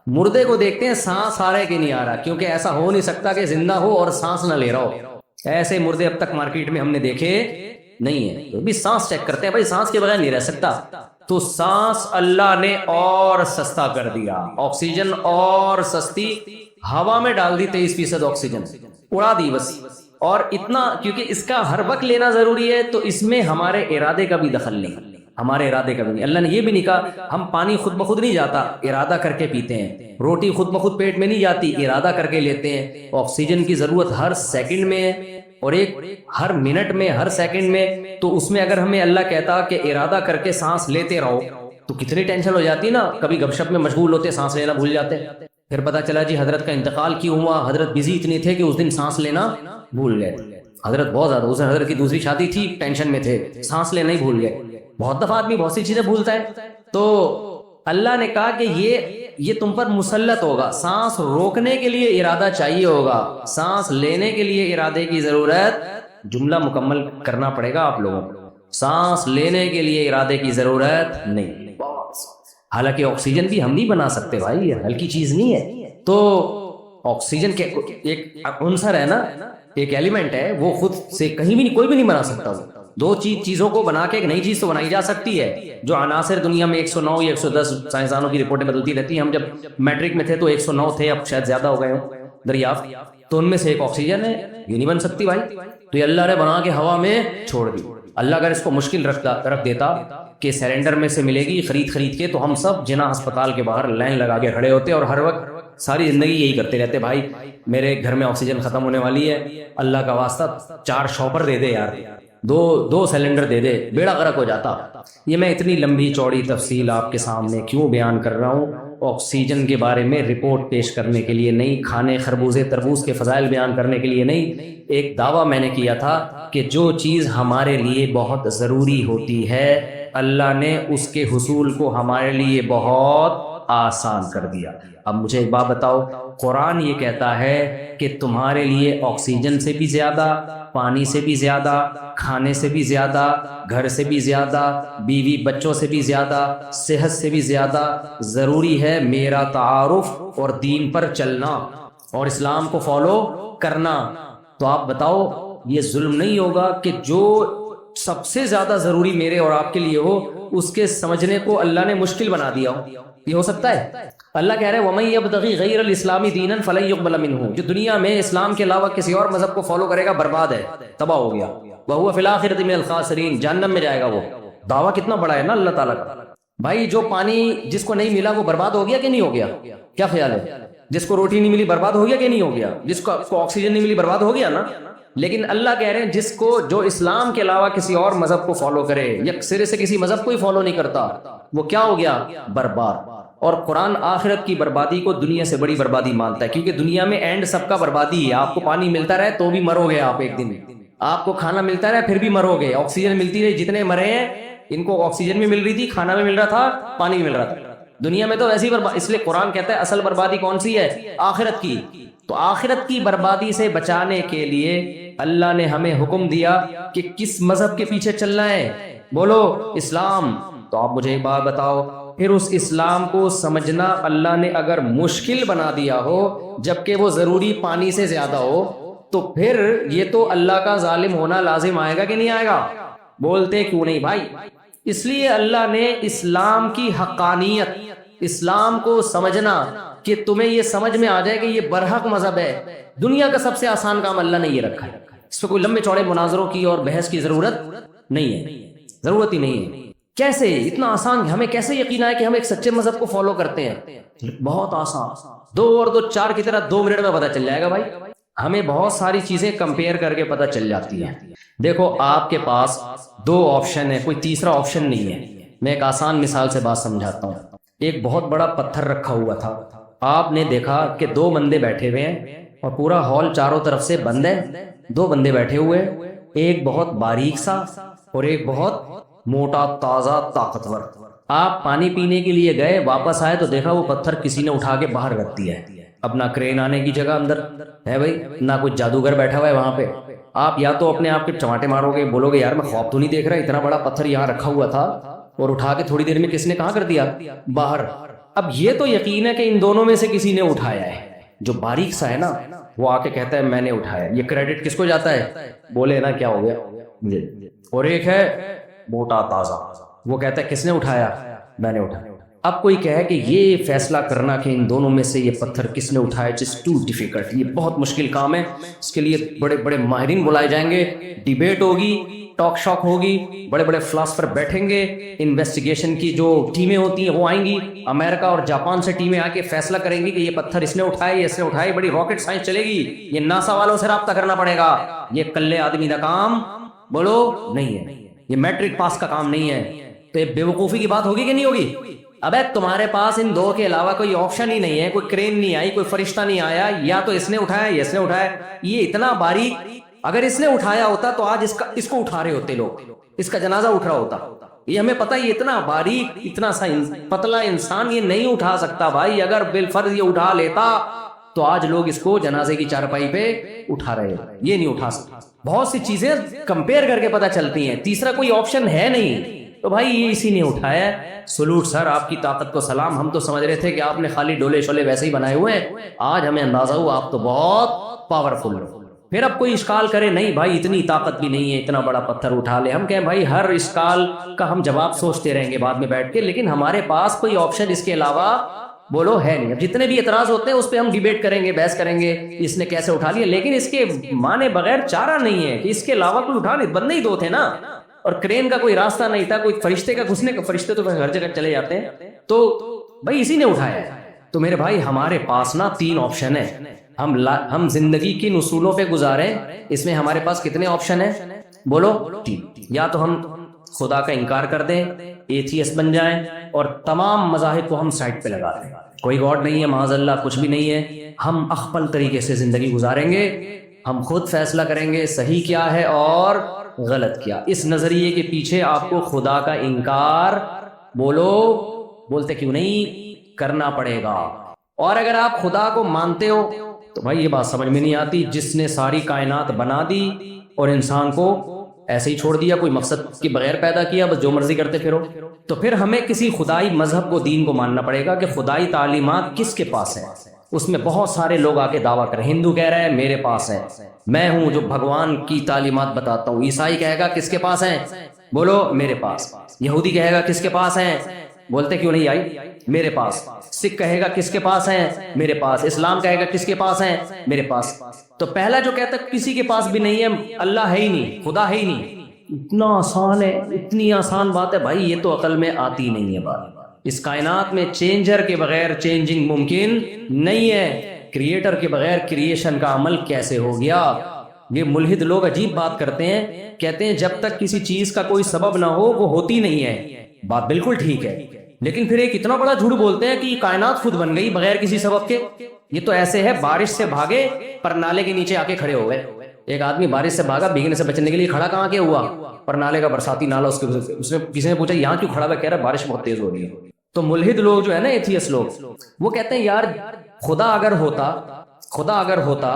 مردے کو دیکھتے ہیں سانس آ رہا ہے کہ نہیں آ رہا، کیونکہ ایسا ہو نہیں سکتا کہ زندہ ہو اور سانس نہ لے رہا ہو۔ ایسے مردے اب تک مارکیٹ میں ہم نے دیکھے نہیں ہے، تو بھی سانس چیک کرتے ہیں، بھائی سانس کے بغیر نہیں رہ سکتا۔ تو سانس اللہ نے اور سستا کر دیا، آکسیجن اور سستی، ہوا میں ڈال دی 23% آکسیجن، اڑا دی بس۔ اور اتنا کیونکہ اس کا ہر وقت لینا ضروری ہے، تو اس میں ہمارے ارادے کا بھی دخل نہیں، ہمارے ارادے کا بھی نہیں۔ اللہ نے یہ بھی نہیں کہا ہم پانی خود بخود نہیں جاتا، ارادہ کر کے پیتے ہیں، روٹی خود بخود پیٹ میں نہیں جاتی، ارادہ کر کے لیتے ہیں۔ آکسیجن کی ضرورت ہر سیکنڈ میں ہے، اور ایک ہر منٹ میں، ہر سیکنڈ میں، تو اس میں اگر ہمیں اللہ کہتا کہ ارادہ کر کے سانس لیتے رہو تو کتنی ٹینشن ہو جاتی نا۔ کبھی گپ شپ میں مشغول ہوتے، سانس لینا بھول جاتے، پھر پتا چلا جی حضرت کا انتقال کیوں ہوا، حضرت بزی اتنے تھے کہ اس دن سانس لینا بھول گئے، حضرت بہت زیادہ، اس دن حضرت کی دوسری شادی تھی، ٹینشن میں تھے، سانس لینا ہی بھول گئے۔ بہت دفعہ آدمی بہت سی چیزیں بھولتا ہے، تو اللہ نے کہا کہ یہ تم پر مسلط ہوگا، سانس روکنے کے لیے ارادہ چاہیے ہوگا، سانس لینے کے لیے ارادے کی ضرورت، جملہ مکمل کرنا پڑے گا آپ لوگوں کو، سانس لینے کے لیے ارادے کی ضرورت نہیں۔ حالانکہ آکسیجن بھی ہم نہیں بنا سکتے بھائی، یہ ہلکی چیز نہیں ہے۔ تو آکسیجن کے ایک عنصر ہے نا، ایک ایلیمنٹ ہے، وہ خود سے کہیں بھی نہیں، کوئی بھی نہیں بنا سکتا۔ وہ 2 چیزوں کو بنا کے ایک نئی چیز تو بنائی جا سکتی ہے۔ جو عناصر دنیا میں 109 یا 110 سائنسدانوں کی رپورٹیں بدلتی رہتی ہیں، ہم جب میٹرک میں تھے تو 109 تھے، اب شاید زیادہ ہو گئے ہوں دریافت، تو ان میں سے ایک آکسیجن ہے، یہ نہیں بن سکتی بھائی، تو یہ اللہ نے بنا کے ہوا میں چھوڑ دی۔ اللہ اگر اس کو مشکل رکھ دیتا کہ سلنڈر میں سے ملے گی خرید کے، تو ہم سب جنا ہسپتال کے باہر لائن لگا کے کھڑے ہوتے اور ہر وقت ساری زندگی یہی کرتے رہتے، بھائی میرے گھر میں آکسیجن ختم ہونے والی ہے، اللہ کا واسطہ 4 شاپر دے دے یار، دو سلنڈر دے دے، بیڑا غرق ہو جاتا۔ یہ میں اتنی لمبی چوڑی تفصیل آپ کے سامنے کیوں بیان کر رہا ہوں؟ آکسیجن کے بارے میں رپورٹ پیش کرنے کے لیے نہیں، کھانے خربوزے تربوز کے فضائل بیان کرنے کے لیے نہیں۔ ایک دعویٰ میں نے کیا تھا کہ جو چیز ہمارے لیے بہت ضروری ہوتی ہے، اللہ نے اس کے حصول کو ہمارے لیے بہت آسان کر دیا۔ اب مجھے ایک بات بتاؤ، قرآن یہ کہتا ہے کہ تمہارے لیے آکسیجن سے بھی زیادہ، پانی سے بھی زیادہ، کھانے سے بھی زیادہ، گھر سے بھی زیادہ، بیوی بچوں سے بھی زیادہ، صحت سے بھی زیادہ ضروری ہے میرا تعارف اور دین پر چلنا اور اسلام کو فالو کرنا۔ تو آپ بتاؤ یہ ظلم نہیں ہوگا کہ جو سب سے زیادہ ضروری میرے اور آپ کے لیے ہو، اس کے سمجھنے کو اللہ نے مشکل بنا دیا ہو؟ یہ ہو سکتا ہے؟ اللہ کہہ رہے ہیں وَمَن يَبْتَغِ غَيْرَ الْإِسْلَامِ دِينًا فَلَن يُقْبَلَ مِنْهُ، جو دنیا میں اسلام کے علاوہ کسی اور مذہب کو فالو کرے گا برباد ہے، تباہ ہو گیا، وَهُوَ فِي الْآخِرَةِ مِنَ الْخَاسِرِينَ، جہنم میں جائے گا وہ۔ دعویٰ کتنا بڑا ہے نا اللہ تعالیٰ کا۔ بھائی جو پانی جس کو نہیں ملا وہ برباد ہو گیا کہ نہیں ہو گیا؟ کیا خیال ہے؟ جس کو روٹی نہیں ملی برباد ہو گیا کہ نہیں ہو گیا؟ جس کو آکسیجن نہیں ملی برباد ہو گیا نا؟ لیکن اللہ کہہ رہے ہیں جس کو جو اسلام کے علاوہ کسی اور مذہب کو فالو کرے یا سرے سے کسی مذہب کو ہی فالو نہیں کرتا وہ کیا ہو گیا؟ برباد۔ اور قرآن آخرت کی بربادی کو دنیا سے بڑی بربادی مانتا ہے، کیونکہ دنیا میں اینڈ سب کا بربادی ہے۔ آپ کو پانی ملتا رہے تو بھی مرو گے آپ ایک دن، آپ کو کھانا ملتا رہے پھر بھی مرو گے، آکسیجن ملتی رہی، جتنے مرے ہیں ان کو آکسیجن بھی مل رہی تھی، کھانا بھی مل رہا تھا، پانی بھی مل رہا تھا، دنیا میں تو ویسی برباد۔ اس لیے قرآن کہتا ہے اصل بربادی کون سی ہے؟ آخرت کی۔ تو آخرت کی بربادی سے بچانے کے لیے اللہ نے ہمیں حکم دیا کہ کس مذہب کے پیچھے چلنا ہے؟ بولو اسلام۔ تو آپ مجھے ایک بات بتاؤ، پھر اس اسلام کو سمجھنا اللہ نے اگر مشکل بنا دیا ہو جبکہ وہ ضروری پانی سے زیادہ ہو تو پھر یہ تو اللہ کا ظالم ہونا لازم آئے گا کہ نہیں آئے گا؟ بولتے کیوں نہیں بھائی؟ اس لیے اللہ نے اسلام کی حقانیت، اسلام کو سمجھنا کہ تمہیں یہ سمجھ میں آ جائے کہ یہ برحق مذہب ہے، دنیا کا سب سے آسان کام اللہ نے یہ رکھا ہے۔ اس پہ کوئی لمبے چوڑے مناظروں کی اور بحث کی ضرورت نہیں ہے، ضرورت ہی نہیں ہے۔ کیسے اتنا آسان؟ ہمیں کیسے یقین ہے کہ ہم ایک سچے مذہب کو فالو کرتے ہیں؟ بہت آسان، 2 اور 2 4 کی طرح 2 منٹ میں پتہ چل جائے گا بھائی۔ ہمیں بہت ساری چیزیں کمپیئر کر کے پتہ چل جاتی ہیں۔ دیکھو آپ کے پاس 2 آپشن ہے، کوئی تیسرا آپشن نہیں ہے۔ میں ایک آسان مثال سے بات سمجھاتا ہوں۔ ایک بہت بڑا پتھر رکھا ہوا تھا، آپ نے دیکھا کہ 2 بندے بیٹھے ہوئے ہیں اور پورا ہال چاروں طرف سے بند ہے، 2 بندے بیٹھے ہوئے، ایک بہت باریک سا اور ایک بہت موٹا تازہ طاقتور۔ آپ پانی پینے کے لیے گئے، واپس آئے تو دیکھا وہ پتھر کسی نے اٹھا کے باہر رکھ دیا ہے، اپنا کرین آنے کی جگہ اندر ہے بھائی، نہ کوئی جادوگر بیٹھا ہوا ہے وہاں پہ۔ آپ یا تو اپنے آپ کے چماٹے مارو گے، بولو گے یار میں خواب تو نہیں دیکھ رہا، اتنا بڑا پتھر یہاں رکھا ہوا تھا اور اٹھا کے تھوڑی دیر میں کس نے کہاں کر دیا؟ باہر۔ اب یہ تو یقین ہے کہ ان دونوں میں سے کسی نے اٹھایا ہے۔ جو باریک سا ہے نا وہ آ کے کہتا ہے میں نے اٹھایا، یہ کریڈٹ کس کو جاتا ہے؟ بولے نا کیا ہو گیا مجھے۔ اور ایک ہے موٹا تازہ، وہ کہتا ہے کس نے اٹھایا؟ میں نے اٹھایا۔ اب کوئی کہے کہ یہ فیصلہ کرنا کہ ان دونوں میں سے یہ پتھر کس نے اٹھایا اٹس ٹو ڈیفیکلٹ، یہ بہت مشکل کام ہے، اس کے لیے بڑے بڑے ماہرین بلائے جائیں گے، ڈیبیٹ ہوگی، ٹاک شاک ہوگی، بڑے بڑے فلاسفر بیٹھیں گے، انویسٹیگیشن کی جو ٹیمیں ہوتی ہیں وہ آئیں گی، امریکہ اور جاپان سے ٹیمیں آ کے فیصلہ کریں گی کہ یہ پتھر اس نے اٹھایا، یہ اس نے اٹھایا، بڑی راکٹ سائنس چلے گی، یہ ناسا والوں سے رابطہ کرنا پڑے گا۔ یہ کلے آدمی کا کام بولو نہیں ہے، یہ میٹرک پاس کا کام نہیں ہے۔ تو یہ بے وقوفی کی بات ہوگی کہ نہیں ہوگی؟ ابے تمہارے پاس ان 2 کے علاوہ کوئی آپشن ہی نہیں ہے، کوئی کرین نہیں آئی، کوئی فرشتہ نہیں آیا، یا تو اس نے اٹھایا یا اس نے اٹھایا۔ یہ اتنا باریک، اگر اس نے اٹھایا ہوتا تو آج اس کو اٹھا رہے ہوتے لوگ، اس کا جنازہ اٹھ رہا ہوتا۔ یہ ہمیں پتہ ہے یہ اتنا باریک، اتنا سا پتلا انسان یہ نہیں اٹھا سکتا بھائی، اگر بالفرض یہ اٹھا لیتا تو آج لوگ اس کو جنازے کی چارپائی پہ اٹھا رہے، یہ نہیں اٹھا سکتا۔ بہت سی چیزیں کمپیئر کر کے پتہ چلتی ہیں، تیسرا کوئی آپشن ہے نہیں، تو بھائی یہ اسی نے اٹھایا ہے۔ سلوٹ سر، آپ کی طاقت کو سلام، ہم تو سمجھ رہے تھے کہ آپ نے خالی ڈولے شولے ویسے ہی بنائے ہوئے ہیں، آج ہمیں اندازہ ہوا آپ تو بہت پاورفل ہو۔ پھر اب کوئی اشکال کرے نہیں بھائی اتنی طاقت بھی نہیں ہے اتنا بڑا پتھر اٹھا لے، ہم کہیں بھائی ہر اشکال کا ہم جواب سوچتے رہیں گے بعد میں بیٹھ کے، لیکن ہمارے پاس کوئی آپشن اس کے علاوہ بولو ہے نہیں۔ اب جتنے بھی اعتراض ہوتے ہیں اس پہ ہم ڈیبیٹ کریں گے، بحث کریں گے اس نے کیسے اٹھا لیا، لیکن اس کے مانے بغیر چارہ نہیں ہے کہ اس کے علاوہ کوئی اٹھا نہیں، بندے ہی 2 تھے نا، اور کرین کا کوئی راستہ نہیں تھا، کوئی فرشتے کا گھسنے کا، فرشتے تو ہر جگہ چلے جاتے ہیں، تو بھائی اسی نے اٹھایا ہے۔ تو میرے بھائی ہمارے پاس نا 3 آپشن ہیں، ہم زندگی کن اصولوں پہ گزاریں، اس میں ہمارے پاس کتنے آپشن ہیں؟ بولو 3۔ یا تو ہم خدا کا انکار کر دیں، ایتھیسٹ بن جائیں اور تمام مذاہب کو ہم سائڈ پہ لگا دیں، کوئی گاڈ نہیں ہے، معاذ اللہ کچھ بھی نہیں ہے، ہم اخپل طریقے سے زندگی گزاریں گے، ہم خود فیصلہ کریں گے صحیح کیا ہے اور غلط کیا۔ اس نظریے کے پیچھے آپ کو خدا کا انکار بولو بولتے کیوں نہیں کرنا پڑے گا۔ اور اگر آپ خدا کو مانتے ہو تو بھائی یہ بات سمجھ میں نہیں آتی، جس نے ساری کائنات بنا دی اور انسان کو ایسے ہی چھوڑ دیا، کوئی مقصد کے بغیر پیدا کیا، بس جو مرضی کرتے پھرو، تو پھر ہمیں کسی خدائی مذہب کو، دین کو ماننا پڑے گا کہ خدائی تعلیمات کس کے پاس ہیں۔ اس میں بہت سارے لوگ آ کے دعویٰ کریں، ہندو کہہ رہا ہے میرے پاس ہے، میں ہوں جو بھگوان کی تعلیمات بتاتا ہوں، عیسائی کہے گا کس کے پاس ہیں؟ بولو میرے پاس۔ یہودی کہے گا کس کے پاس ہیں؟ بولتے کیوں نہیں آئی؟ میرے پاس. سکھ کہے گا کس کے پاس ہیں؟ میرے پاس. اسلام کہے گا کس کے پاس ہیں؟ میرے پاس. تو پہلا جو کہتا ہے کسی کے پاس بھی نہیں ہے، اللہ ہے ہی نہیں، خدا ہے ہی نہیں. اتنا آسان ہے، اتنی آسان بات ہے بھائی، یہ تو عقل میں آتی نہیں ہے بات. اس کائنات میں چینجر کے بغیر چینجنگ ممکن نہیں ہے. کریٹر کے بغیر کریشن کا عمل کیسے ہو گیا؟ یہ ملحد لوگ عجیب بات کرتے ہیں، کہتے ہیں جب تک کسی چیز کا کوئی سبب نہ ہو وہ ہوتی نہیں ہے. بات بالکل ٹھیک ہے، لیکن پھر ایک اتنا بڑا جھوٹ بولتے ہیں کہ یہ کائنات خود بن گئی بغیر کسی سبب کے. یہ تو ایسے ہے بارش سے بھاگے پر نالے کے نیچے آ کے کھڑے ہو گئے. ایک آدمی بارش سے بھاگا، بھیگنے سے بچنے کے لیے کھڑا کہاں کے ہوا؟ پر نالے کا برساتی نالا. اس نے کسی نے پوچھا یہاں کیوں کھڑا ہوا؟ کہہ رہا بارش بہت تیز ہو رہی ہے. تو ملحد لوگ جو ہے نا، ایتھیسٹ لوگ، وہ کہتے ہیں یار خدا اگر ہوتا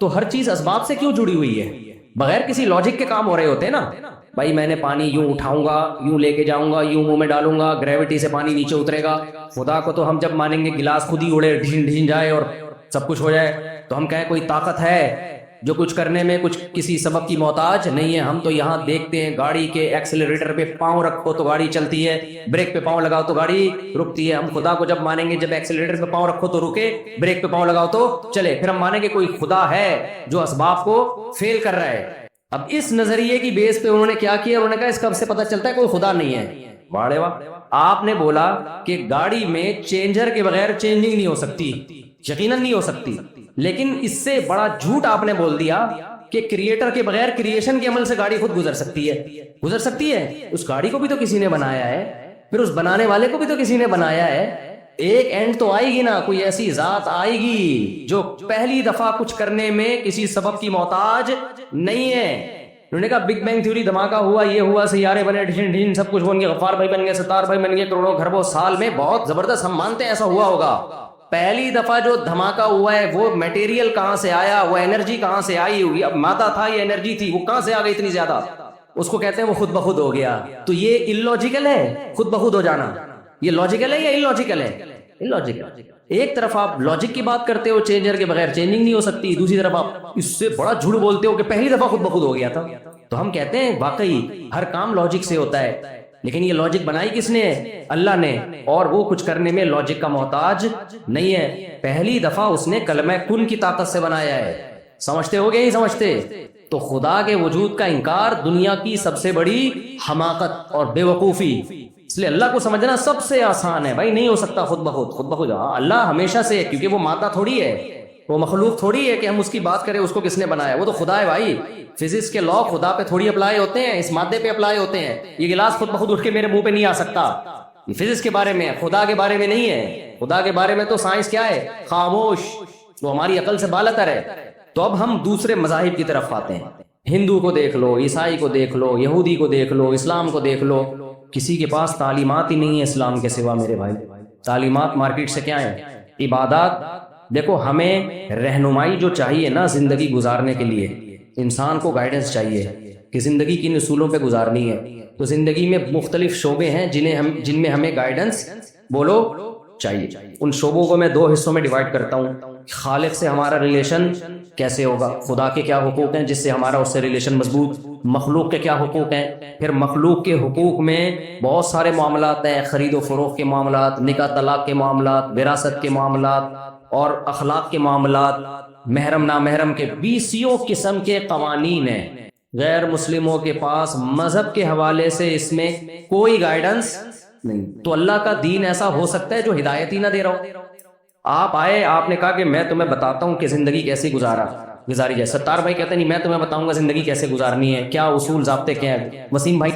تو ہر چیز اسباب سے کیوں جڑی ہوئی ہے؟ بغیر کسی لاجک کے کام ہو رہے ہوتے ہیں نا. بھائی میں نے پانی یوں اٹھاؤں گا، یوں لے کے جاؤں گا، یوں منہ میں ڈالوں گا، گریوٹی سے پانی نیچے اترے گا. خدا کو تو ہم جب مانیں گے گلاس خود ہی اڑے، ڈھین ڈھین جائے اور سب کچھ ہو جائے، تو ہم کہیں کوئی طاقت ہے جو کچھ کرنے میں کچھ کسی سبب کی محتاج نہیں ہے. ہم تو یہاں دیکھتے ہیں گاڑی کے ایکسیلریٹر پہ پاؤں رکھو تو گاڑی چلتی ہے، بریک پہ پاؤں لگاؤ تو گاڑی رکتی ہے. ہم خدا کو جب مانیں گے جب ایکسیلریٹر پہ پاؤں رکھو تو رکے، بریک پہ پاؤں لگاؤ تو چلے. پھر ہم مانیں گے کوئی خدا ہے جو اسباب کو فیل کر رہا ہے. اب اس نظریے کی بیس پہ انہوں نے کیا کیا؟ انہوں نے کہا اس کب سے پتہ چلتا ہے کوئی خدا نہیں ہے. واڑے واہ، آپ نے بولا کہ گاڑی میں چینجر کے بغیر چینجنگ نہیں ہو سکتی، یقیناً نہیں ہو سکتی. لیکن اس سے بڑا جھوٹ آپ نے بول دیا کہ کریٹر کے بغیر کریشن کے عمل سے گاڑی خود گزر سکتی ہے. اس گاڑی کو بھی تو کسی نے بنایا ہے، پھر اس بنانے والے کو بھی تو کسی نے بنایا ہے. ایک اینڈ تو آئے گی نا، کوئی ایسی ذات آئے گی جو پہلی دفعہ کچھ کرنے میں کسی سبب کی محتاج نہیں ہے. انہوں نے کہا بگ بینگ تھیوری دھماکہ ہوا، یہ ہوا، سیارے بنے، ڈھین ڈھین سب کچھ بن گیا، غفار بھائی بن گئے، ستار بھائی بن گئے، کروڑوں کھربوں سال میں. بہت زبردست، ہم مانتے ہیں ایسا ہوا ہوگا. پہلی دفعہ جو دھماکہ ہوا ہے وہ میٹیریل کہاں سے آیا، وہ انرجی کہاں سے آئی ہوئی؟ اب مادہ تھا یہ انرجی تھی، وہ کہاں سے آ گئی اتنی زیادہ؟ اس کو کہتے ہیں وہ خود بخود ہو گیا. تو یہ اللاجیکل ہے خود بخود ہو جانا؟ یہ لاجیکل ہے یا اللاجیکل ہے؟ اللاجیکل. ایک طرف آپ لاجک کی بات کرتے ہو، چینجر کے بغیر چینجنگ نہیں ہو سکتی، دوسری طرف آپ اس سے بڑا جھوٹ بولتے ہو کہ پہلی دفعہ خود بخود ہو گیا تھا. تو ہم کہتے ہیں واقعی ہر کام لاجک سے ہوتا ہے، لیکن یہ لاجک بنائی کس نے؟ اللہ نے. اور وہ کچھ کرنے میں لاجک کا محتاج نہیں ہے. پہلی دفعہ اس نے کلمہ کن کی طاقت سے بنایا ہے. سمجھتے ہو گے نہیں سمجھتے؟ تو خدا کے وجود کا انکار دنیا کی سب سے بڑی حماقت اور بے وقوفی. اس لیے اللہ کو سمجھنا سب سے آسان ہے. بھائی نہیں ہو سکتا خود بخود. ہاں اللہ ہمیشہ سے ہے، کیونکہ وہ مادہ تھوڑی ہے، وہ مخلوق تھوڑی ہے کہ ہم اس کی بات کریں اس کو کس نے بنایا. وہ تو خدا ہے بھائی. فزکس کے لا خدا پہ تھوڑی اپلائی ہوتے ہیں، اس مادے پہ اپلائی ہوتے ہیں. یہ گلاس خود بخود اٹھ کے میرے منہ پہ نہیں آ سکتا. یہ فزکس کے بارے میں ہے، خدا کے بارے میں نہیں ہے. خدا کے بارے میں تو سائنس کیا ہے؟ خاموش. وہ ہماری عقل سے بالاتر ہے. تو اب ہم دوسرے مذاہب کی طرف آتے ہیں. ہندو کو دیکھ لو، عیسائی کو دیکھ لو، یہودی کو دیکھ لو، اسلام کو دیکھ لو. کسی کے پاس تعلیمات ہی نہیں ہے اسلام کے سوا میرے بھائی. تعلیمات مارکیٹ سے کیا ہے؟ عبادات. دیکھو ہمیں رہنمائی جو چاہیے نا زندگی گزارنے کے لیے، انسان کو گائیڈنس چاہیے کہ زندگی کن اصولوں پہ گزارنی ہے. تو زندگی میں مختلف شعبے ہیں جن میں ہمیں گائیڈنس بولو چاہیے. ان شعبوں کو میں دو حصوں میں ڈیوائڈ کرتا ہوں. خالق سے ہمارا ریلیشن کیسے ہوگا، خدا کے کیا حقوق ہیں جس سے ہمارا اس سے ریلیشن مضبوط، مخلوق کے کیا حقوق ہیں. پھر مخلوق کے حقوق میں بہت سارے معاملات ہیں، خرید و فروخت کے معاملات، نکاح طلاق کے معاملات، وراثت کے معاملات اور اخلاق کے معاملات، محرم نامحرم کے 20 قسم کے قوانین ہیں. غیر مسلموں کے پاس مذہب کے حوالے سے اس میں کوئی گائیڈنس نہیں. تو اللہ کا دین ایسا ہو سکتا ہے جو ہدایت ہی نہ دے رہا ہو. آپ آئے، آپ نے کہا کہ میں تمہیں بتاتا ہوں کہ زندگی کیسے گزاری جائے. ستار بھائی کہتے ہیں نہیں میں تمہیں بتاؤں گا زندگی کیسے گزارنی ہے، کیا اصول ضابطے کیا ہیں. وسیم بھائی